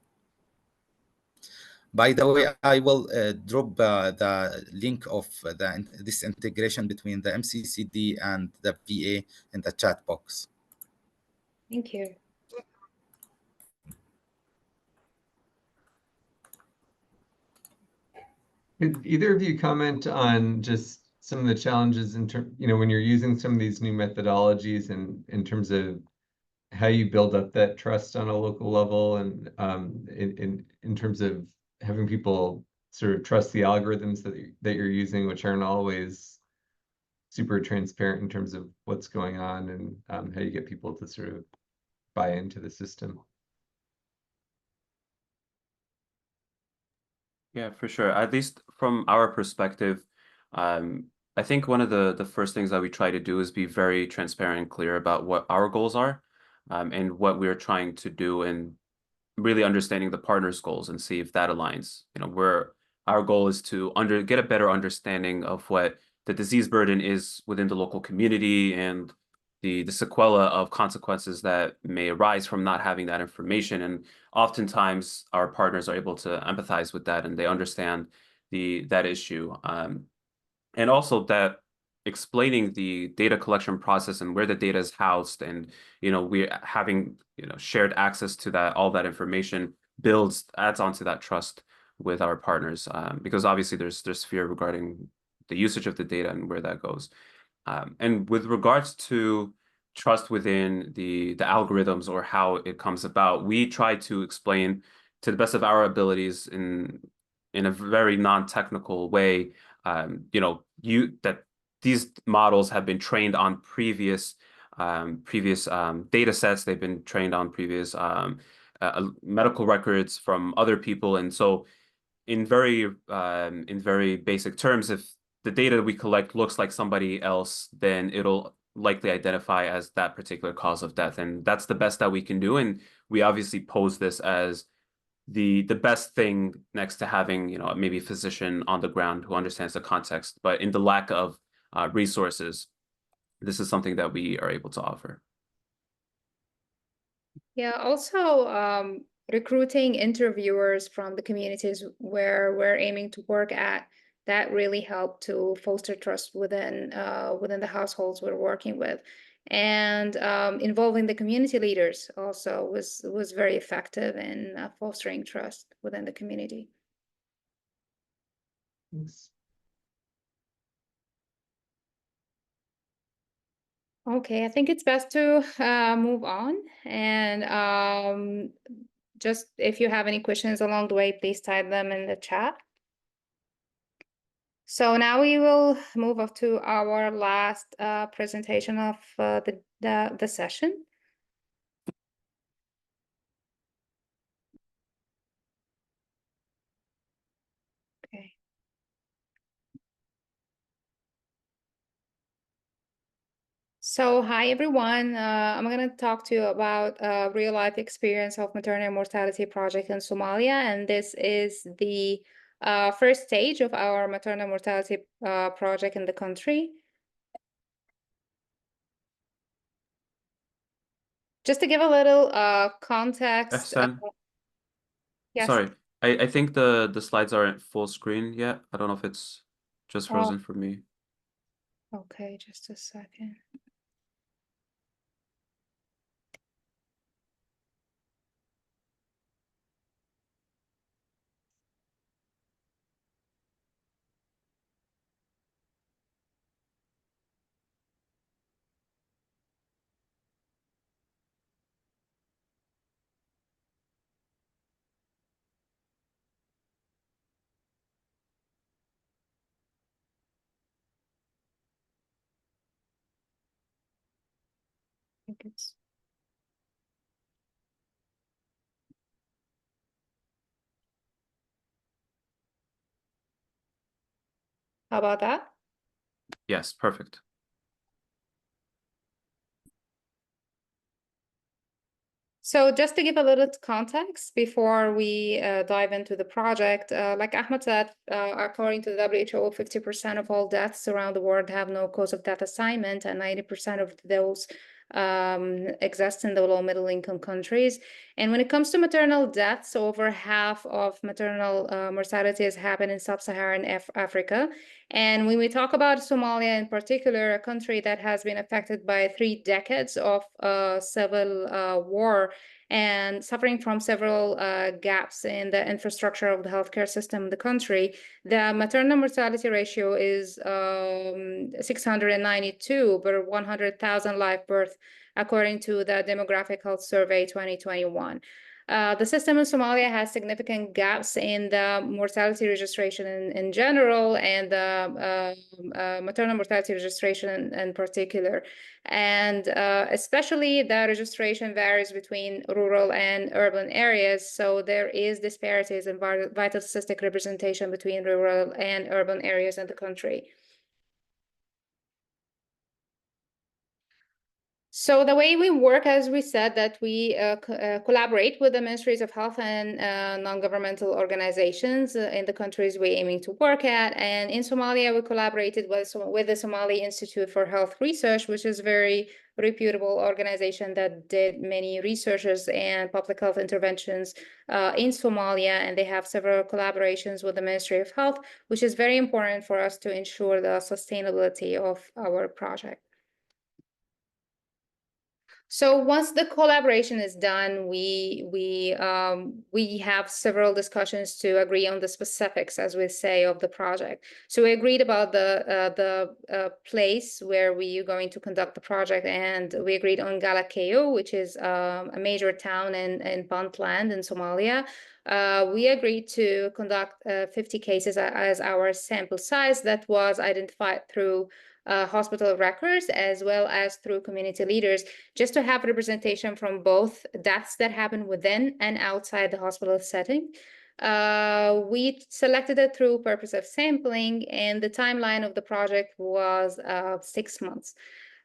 By the way, I will drop the link of this integration between the MCCD and the VA in the chat box. Thank you. Could either of you comment on just some of the challenges in terms, when you're using some of these new methodologies and in terms of how you build up that trust on a local level, and in terms of having people sort of trust the algorithms that you're using, which aren't always super transparent in terms of what's going on, and how you get people to sort of buy into the system? Yeah, for sure. At least from our perspective, I think one of the first things that we try to do is be very transparent and clear about what our goals are, and what we're trying to do, and really understanding the partner's goals and see if that aligns. You know, where our goal is to get a better understanding of what the disease burden is within the local community and the sequela of consequences that may arise from not having that information. And oftentimes our partners are able to empathize with that and they understand that issue. And also that explaining the data collection process and where the data is housed, and we're having shared access to all that information adds onto that trust with our partners, because obviously there's fear regarding the usage of the data and where that goes. And with regards to trust within the algorithms or how it comes about, we try to explain to the best of our abilities in a very non-technical way, that these models have been trained on previous data sets. They've been trained on previous medical records from other people, and so in very basic terms, if the data we collect looks like somebody else, then it'll likely identify as that particular cause of death, and that's the best that we can do. And we obviously pose this as the best thing next to having maybe a physician on the ground who understands the context. But in the lack of resources, this is something that we are able to offer. Yeah, also recruiting interviewers from the communities where we're aiming to work at, that really helped to foster trust within the households we're working with. And involving the community leaders also was very effective in fostering trust within the community. Thanks. Okay, I think it's best to move on, and just if you have any questions along the way, please type them in the chat. So now we will move up to our last presentation of the session. Okay. So hi everyone, I'm going to talk to you about a real life experience of maternal mortality project in Somalia, and this is the first stage of our maternal mortality project in the country. Just to give a little context. Yes. Sorry, I think the slides aren't full screen yet. I don't know if it's just frozen for me. Okay, just a second. How about that? Yes, perfect. So just to give a little context before we dive into the project, like Ahmed said, according to the WHO, 50% of all deaths around the world have no cause of death assignment, and 90% of those exist in the low middle income countries. And when it comes to maternal deaths, over half of maternal mortalities happen in sub-Saharan Africa. And when we talk about Somalia in particular, a country that has been affected by 3 decades of civil war and suffering from several gaps in the infrastructure of the healthcare system in the country, the maternal mortality ratio is 692 per 100,000 live birth, according to the Demographic Health Survey 2021. The system in Somalia has significant gaps in the mortality registration in general, and the maternal mortality registration in particular. And especially the registration varies between rural and urban areas. So there is disparities in vital statistic representation between rural and urban areas in the country. So the way we work, as we said, that we collaborate with the ministries of health and non-governmental organizations in the countries we're aiming to work at. And in Somalia, we collaborated with the Somali Institute for Health Research, which is a very reputable organization that did many researches and public health interventions in Somalia. And they have several collaborations with the Ministry of Health, which is very important for us to ensure the sustainability of our project. So once the collaboration is done, we have several discussions to agree on the specifics, as we say, of the project. So we agreed about the place where we are going to conduct the project, and we agreed on Galakayo, which is a major town in Puntland in Somalia. We agreed to conduct 50 cases as our sample size that was identified through hospital records as well as through community leaders, just to have representation from both deaths that happen within and outside the hospital setting. We selected it through purpose of sampling, and the timeline of the project was 6 months.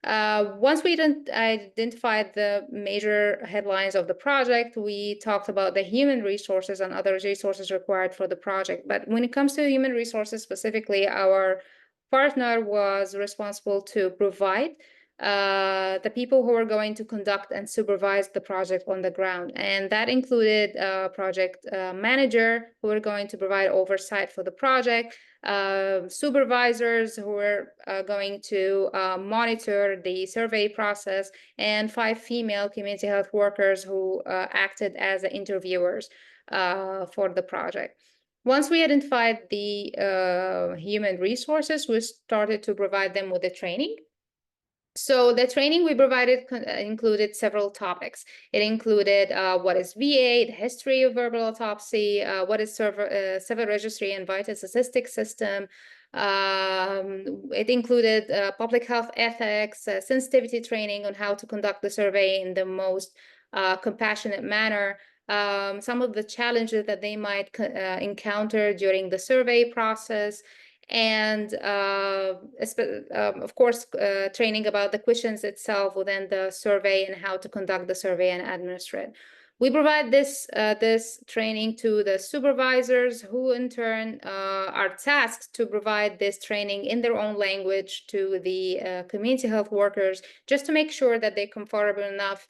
Once we identified the major headlines of the project, we talked about the human resources and other resources required for the project. But when it comes to human resources specifically, our partner was responsible to provide the people who were going to conduct and supervise the project on the ground. And that included a project manager who were going to provide oversight for the project, supervisors who were going to monitor the survey process, and 5 female community health workers who acted as interviewers for the project. Once we identified the human resources, we started to provide them with the training. So the training we provided included several topics. It included what is VA, the history of verbal autopsy, what is civil registry and vital statistics system. It included public health ethics, sensitivity training on how to conduct the survey in the most compassionate manner. Some of the challenges that they might encounter during the survey process, and of course, training about the questions itself within the survey and how to conduct the survey and administer it. We provide this training to the supervisors, who in turn are tasked to provide this training in their own language to the community health workers, just to make sure that they're comfortable enough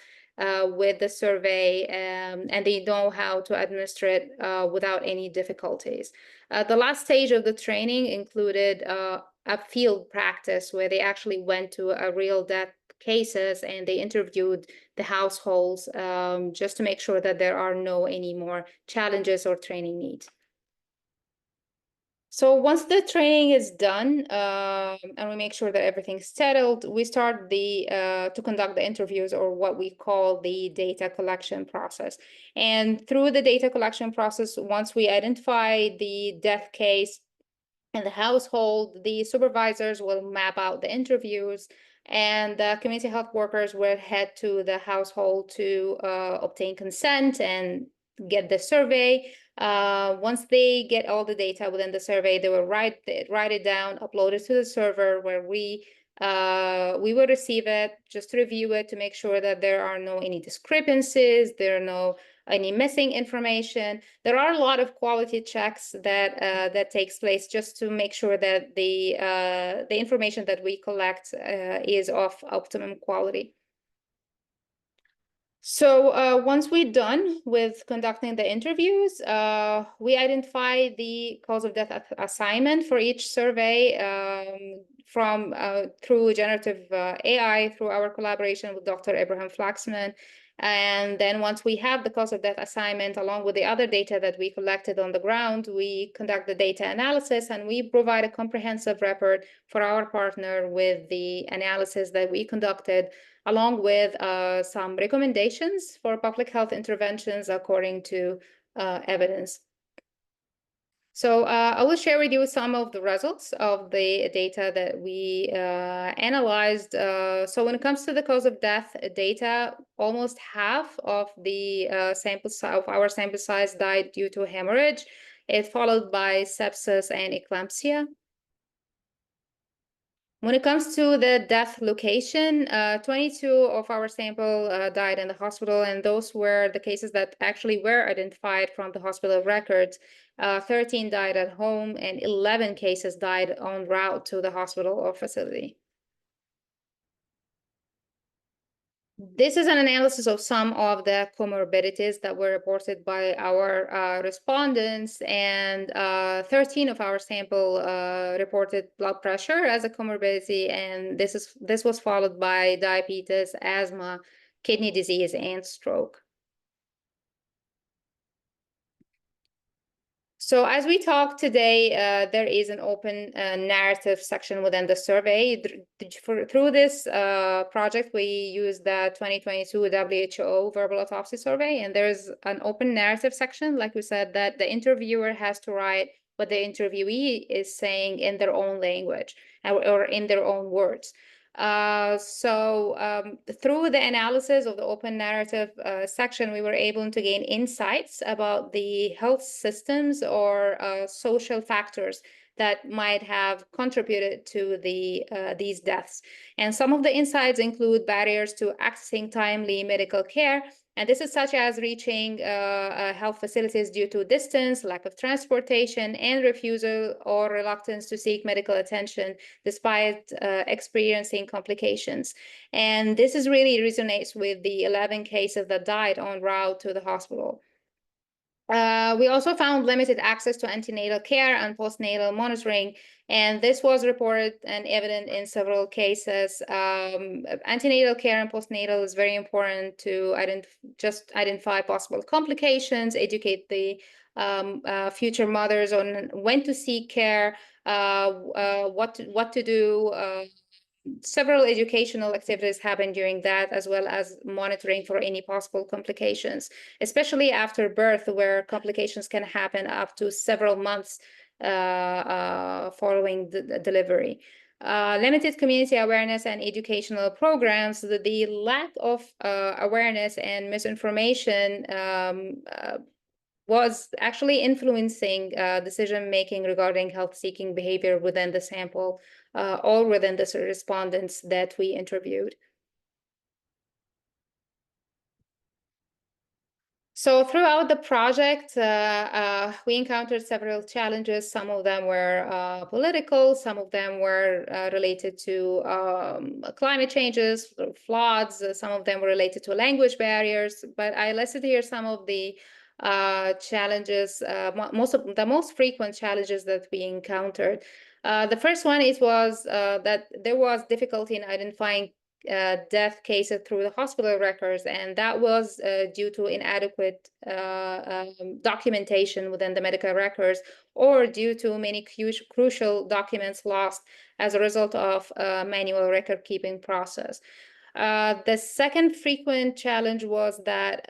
with the survey and they know how to administer it without any difficulties. The last stage of the training included a field practice where they actually went to a real death cases and they interviewed the households just to make sure that there are no any more challenges or training needs. So once the training is done and we make sure that everything's settled, we start to conduct the interviews, or what we call the data collection process. And through the data collection process, once we identify the death case and the household, the supervisors will map out the interviews, and the community health workers will head to the household to obtain consent and get the survey. Once they get all the data within the survey, they will write it down, upload it to the server, where we will receive it, just to review it, to make sure that there are no any discrepancies, there are no any missing information. There are a lot of quality checks that takes place just to make sure that the information that we collect is of optimum quality. So once we're done with conducting the interviews, we identify the cause of death assignment for each survey through generative AI, through our collaboration with Dr. Abraham Flaxman. And then once we have the cause of death assignment, along with the other data that we collected on the ground, we conduct the data analysis, and we provide a comprehensive report for our partner with the analysis that we conducted, along with some recommendations for public health interventions according to evidence. So I will share with you some of the results of the data that we analyzed. So when it comes to the cause of death data, almost half of the our sample size died due to hemorrhage. It followed by sepsis and eclampsia. When it comes to the death location, 22 of our sample died in the hospital, and those were the cases that actually were identified from the hospital records. 13 died at home, and 11 cases died en route to the hospital or facility. This is an analysis of some of the comorbidities that were reported by our respondents, and 13 of our sample reported blood pressure as a comorbidity, and this was followed by diabetes, asthma, kidney disease, and stroke. So as we talk today, there is an open narrative section within the survey. Through this project, we used the 2022 WHO verbal autopsy survey, and there's an open narrative section, like we said, that the interviewer has to write what the interviewee is saying in their own language or in their own words. Through the analysis of the open narrative section, we were able to gain insights about the health systems or social factors that might have contributed to these deaths. And some of the insights include barriers to accessing timely medical care. And this is such as reaching health facilities due to distance, lack of transportation, and refusal or reluctance to seek medical attention despite experiencing complications. And this is really resonates with the 11 cases that died en route to the hospital. We also found limited access to antenatal care and postnatal monitoring, and this was reported and evident in several cases. Antenatal care and postnatal is very important to identify possible complications, educate the future mothers on when to seek care, what to do. Several educational activities happen during that, as well as monitoring for any possible complications, especially after birth, where complications can happen up to several months following the delivery. Limited community awareness and educational programs. The lack of awareness and misinformation was actually influencing decision-making regarding health-seeking behavior within the sample or within the respondents that we interviewed. So throughout the project, we encountered several challenges. Some of them were political, some of them were related to climate changes, floods, some of them were related to language barriers, but I listed here some of the challenges, the most frequent challenges that we encountered. The first one was that there was difficulty in identifying death cases through the hospital records, and that was due to inadequate documentation within the medical records, or due to many crucial documents lost as a result of manual record keeping process. The second frequent challenge was that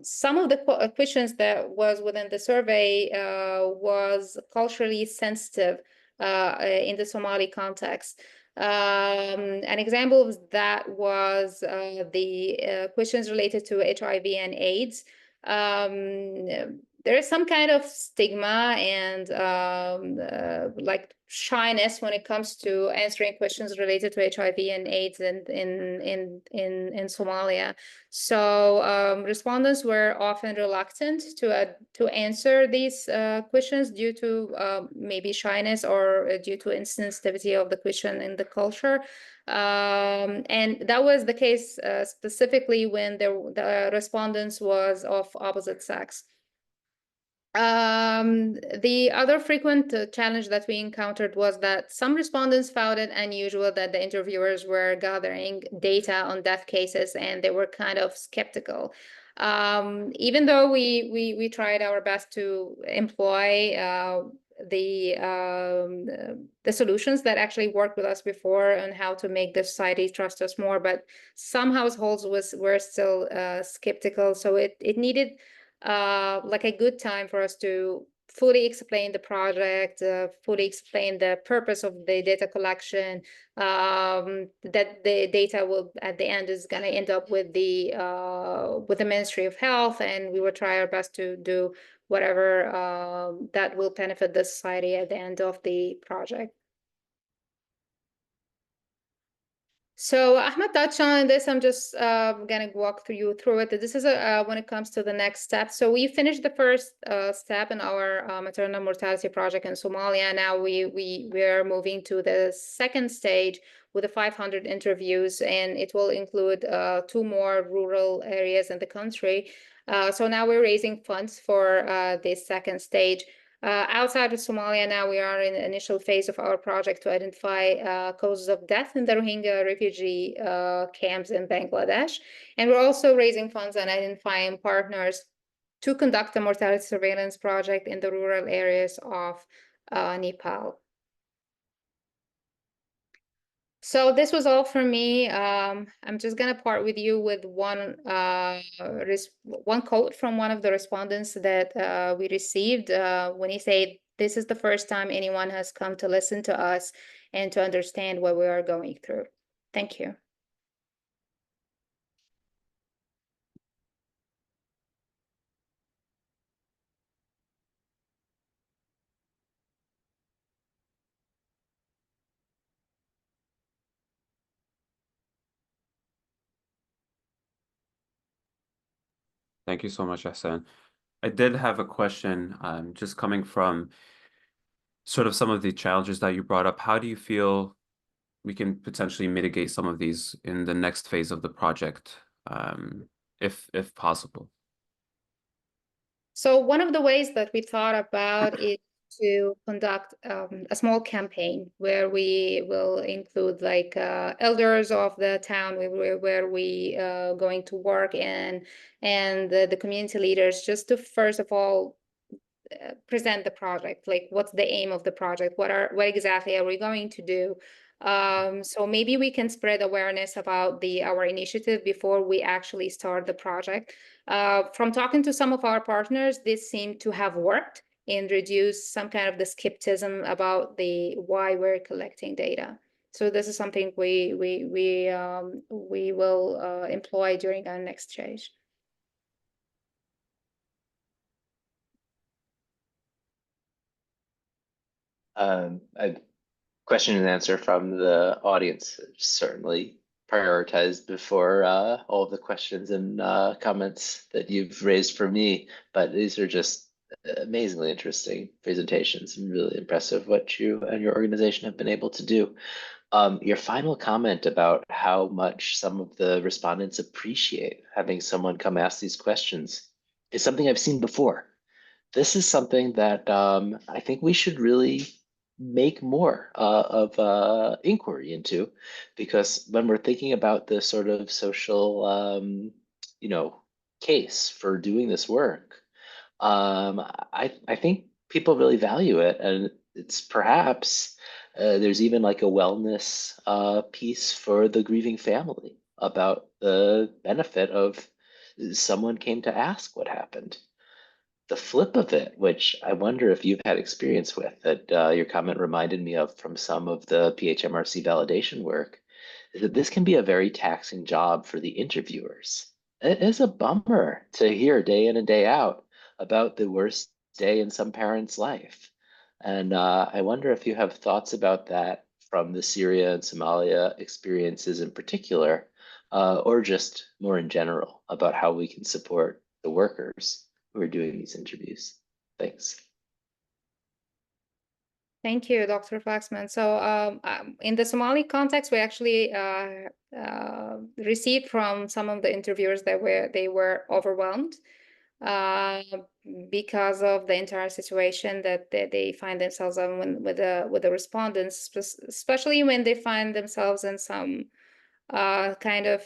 some of the questions that was within the survey was culturally sensitive in the Somali context. An example of that was the questions related to HIV and AIDS. There is some kind of stigma and like shyness when it comes to answering questions related to HIV and AIDS in Somalia. So respondents were often reluctant to answer these questions due to maybe shyness or due to insensitivity of the question in the culture. And that was the case specifically when the respondents was of opposite sex. The other frequent challenge that we encountered was that some respondents found it unusual that the interviewers were gathering data on death cases, and they were kind of skeptical. Even though we tried our best to employ the solutions that actually worked with us before and how to make the society trust us more. But some households were still skeptical, so it needed like a good time for us to fully explain the project, fully explain the purpose of the data collection, that the data will at the end is going to end up with the Ministry of Health, and we will try our best to do whatever that will benefit the society at the end of the project. So Ahmed touched on this. I'm just gonna walk you through it. This is when it comes to the next step. So we finished the first step in our maternal mortality project in Somalia. Now we are moving to the second stage with the 500 interviews, and it will include 2 more rural areas in the country. So now we're raising funds for this second stage. Outside of Somalia, now we are in the initial phase of our project to identify causes of death in the Rohingya refugee camps in Bangladesh. And we're also raising funds and identifying partners to conduct a mortality surveillance project in the rural areas of Nepal. So this was all for me. I'm just gonna part with you with one quote from one of the respondents that we received when he said, "This is the first time anyone has come to listen to us and to understand what we are going through." Thank you. Thank you so much, Hassan. I did have a question, just coming from sort of some of the challenges that you brought up. How do you feel we can potentially mitigate some of these in the next phase of the project, if possible? So one of the ways that we thought about is to conduct a small campaign where we will include like elders of the town where we going to work and the community leaders, just to first of all present the project, like what's the aim of the project, what exactly are we going to do. So maybe we can spread awareness about our initiative before we actually start the project. From talking to some of our partners, this seemed to have worked and reduce some kind of the skepticism about why we're collecting data. So this is something we will employ during our next stage. A question and answer from the audience, certainly prioritized before all of the questions and comments that you've raised for me. But these are just amazingly interesting presentations and really impressive what you and your organization have been able to do. Your final comment about how much some of the respondents appreciate having someone come ask these questions is something I've seen before. This is something that I think we should really make more of inquiry into, because when we're thinking about the sort of social, case for doing this work, I think people really value it, and it's perhaps there's even like a wellness piece for the grieving family about the benefit of someone came to ask what happened. The flip of it, which I wonder if you've had experience with, that your comment reminded me of from some of the PHMRC validation work, is that this can be a very taxing job for the interviewers. It is a bummer to hear day in and day out about the worst day in some parent's life. And I wonder if you have thoughts about that from the Syria and Somalia experiences in particular, or just more in general about how we can support the workers who are doing these interviews. Thanks. Thank you, Dr. Flaxman. So in the Somali context, we actually received from some of the interviewers that they were overwhelmed because of the entire situation that they find themselves in with the respondents, especially when they find themselves in some kind of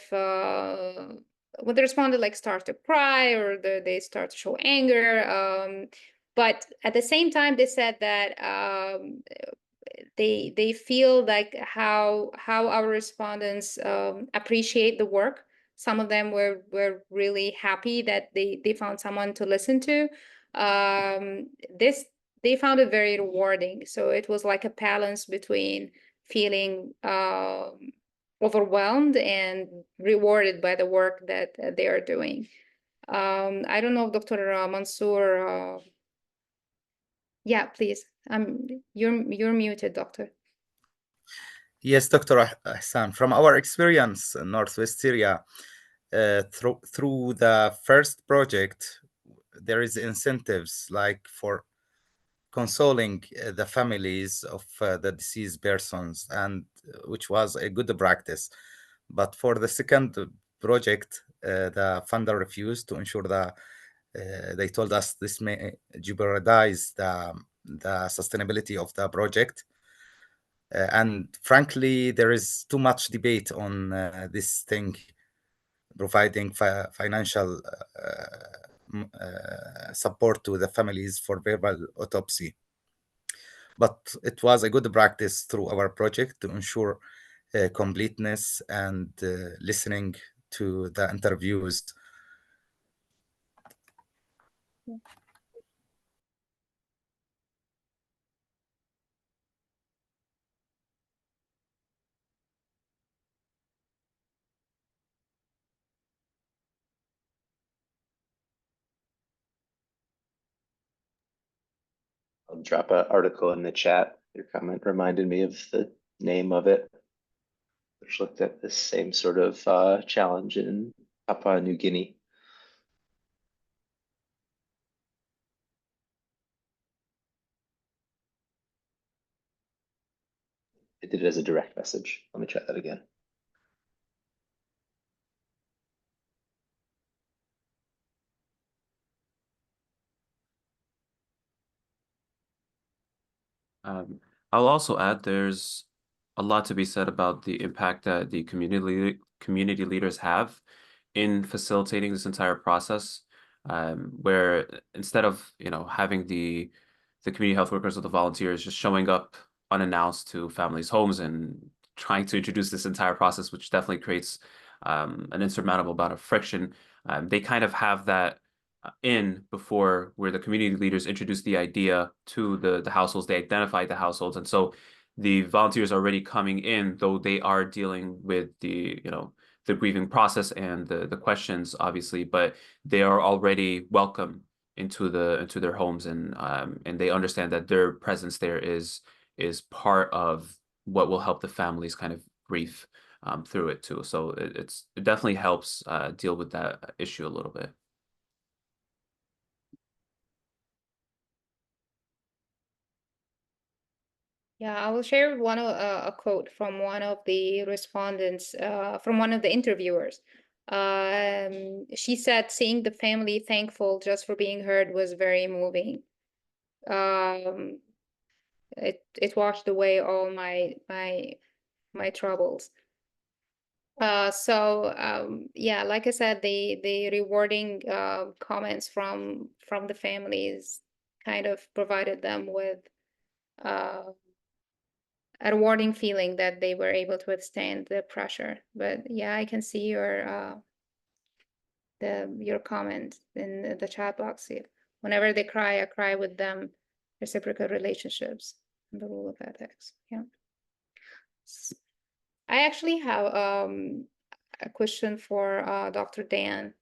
when the respondent like start to cry or they start to show anger. But at the same time, they said that they feel like how our respondents appreciate the work. Some of them were really happy that they found someone to listen to. They found it very rewarding. So it was like a balance between feeling overwhelmed and rewarded by the work that they are doing. I don't know, Dr. Mansour. Yeah, please. You're muted, doctor. Yes, Dr. Hassan, from our experience in Northwest Syria, through the first project, there is incentives like for consoling the families of the deceased persons, and which was a good practice. But for the second project, the funder refused to ensure that they told us this may jeopardize the sustainability of the project. And frankly, there is too much debate on this thing, providing financial support to the families for verbal autopsy. But it was a good practice through our project to ensure completeness and listening to the interviews. I'll drop an article in the chat. Your comment reminded me of the name of it, which looked at this same sort of challenge in Papua New Guinea. It did it as a direct message. Let me try that again. I'll also add there's a lot to be said about the impact that the community leaders have in facilitating this entire process, where instead of having the community health workers or the volunteers just showing up unannounced to families' homes and trying to introduce this entire process, which definitely creates an insurmountable amount of friction, they kind of have that in before, where the community leaders introduce the idea to the households. They identify the households, and so the volunteers are already coming in, though they are dealing with the the grieving process and the questions, obviously, but they are already welcome into their homes, and they understand that their presence there is part of what will help the families kind of grieve through it too. So it definitely helps deal with that issue a little bit. Yeah, I will share a quote from one of the respondents, from one of the interviewers. She said, "Seeing the family thankful just for being heard was very moving. It washed away all my troubles." Yeah, like I said, the rewarding comments from the families kind of provided them with a rewarding feeling that they were able to withstand the pressure. But yeah, I can see your comment in the chat box here. Whenever they cry, I cry with them. Reciprocal relationships and the rule of ethics. Yeah. I actually have a question for Dr. Dan.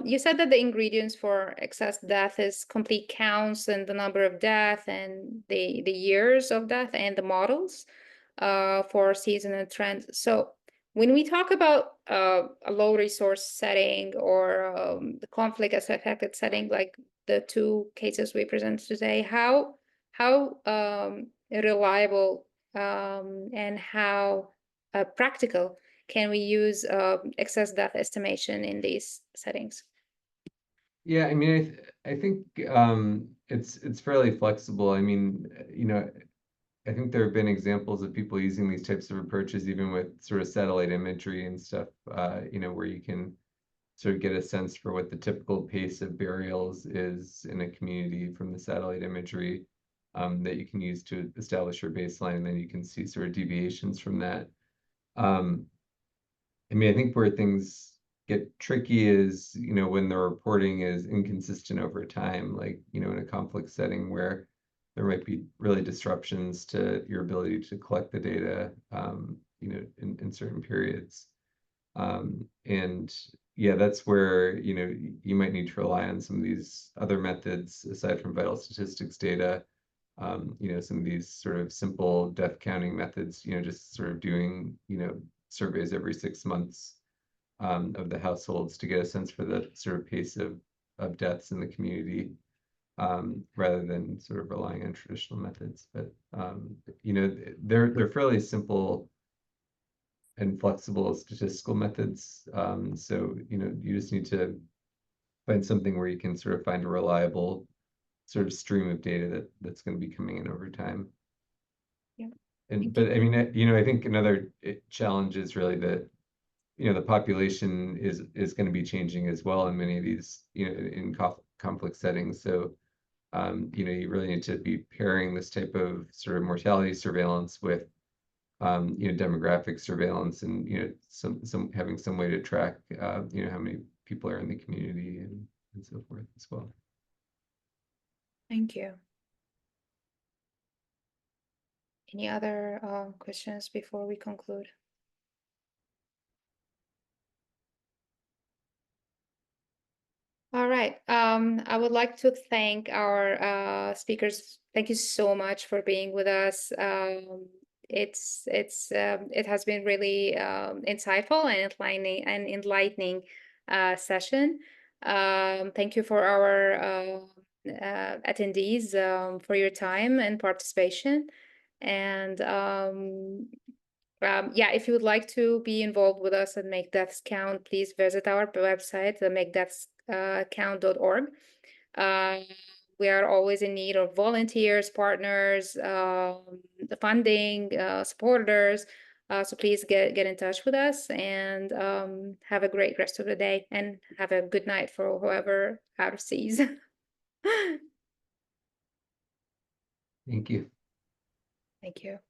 You said that the ingredients for excess death is complete counts and the number of death and the years of death and the models for season and trend. So when we talk about a low resource setting or the conflict affected setting, like the two cases we presented today, how reliable and how practical can we use excess death estimation in these settings? Yeah, I mean, I think it's fairly flexible. I mean, I think there have been examples of people using these types of approaches, even with sort of satellite imagery and stuff, where you can sort of get a sense for what the typical pace of burials is in a community from the satellite imagery that you can use to establish your baseline, and then you can see sort of deviations from that. I mean, I think where things get tricky is, you know, when the reporting is inconsistent over time, like, you know, in a conflict setting where there might be really disruptions to your ability to collect the data, you know, in certain periods. And yeah, that's where, you know, you might need to rely on some of these other methods aside from vital statistics data. You know, some of these sort of simple death counting methods, you know, just sort of doing, you know, surveys every 6 months of the households to get a sense for the sort of pace of deaths in the community, rather than sort of relying on traditional methods. But you know, they're fairly simple and flexible statistical methods. So you know, you just need to find something where you can sort of find a reliable sort of stream of data that's going to be coming in over time. Yeah. And but I mean, you know, I think another challenge is really that, you know, the population is going to be changing as well in many of these, you know, in conflict settings. So you know, you really need to be pairing this type of sort of mortality surveillance with you know, demographic surveillance, and you know, some having some way to track you know, how many people are in the community and so forth as well. Thank you. Any other questions before we conclude? All right. I would like to thank our speakers. Thank you so much for being with us. It has been really insightful and enlightening session. Thank you for our attendees for your time and participation. And yeah, if you would like to be involved with us and Make Deaths Count, please visit our website, MakeDeathsCount.org. We are always in need of volunteers, partners, funding, supporters. So please get in touch with us, and have a great rest of the day, and have a good night for whoever out of seas. Thank you. Thank you.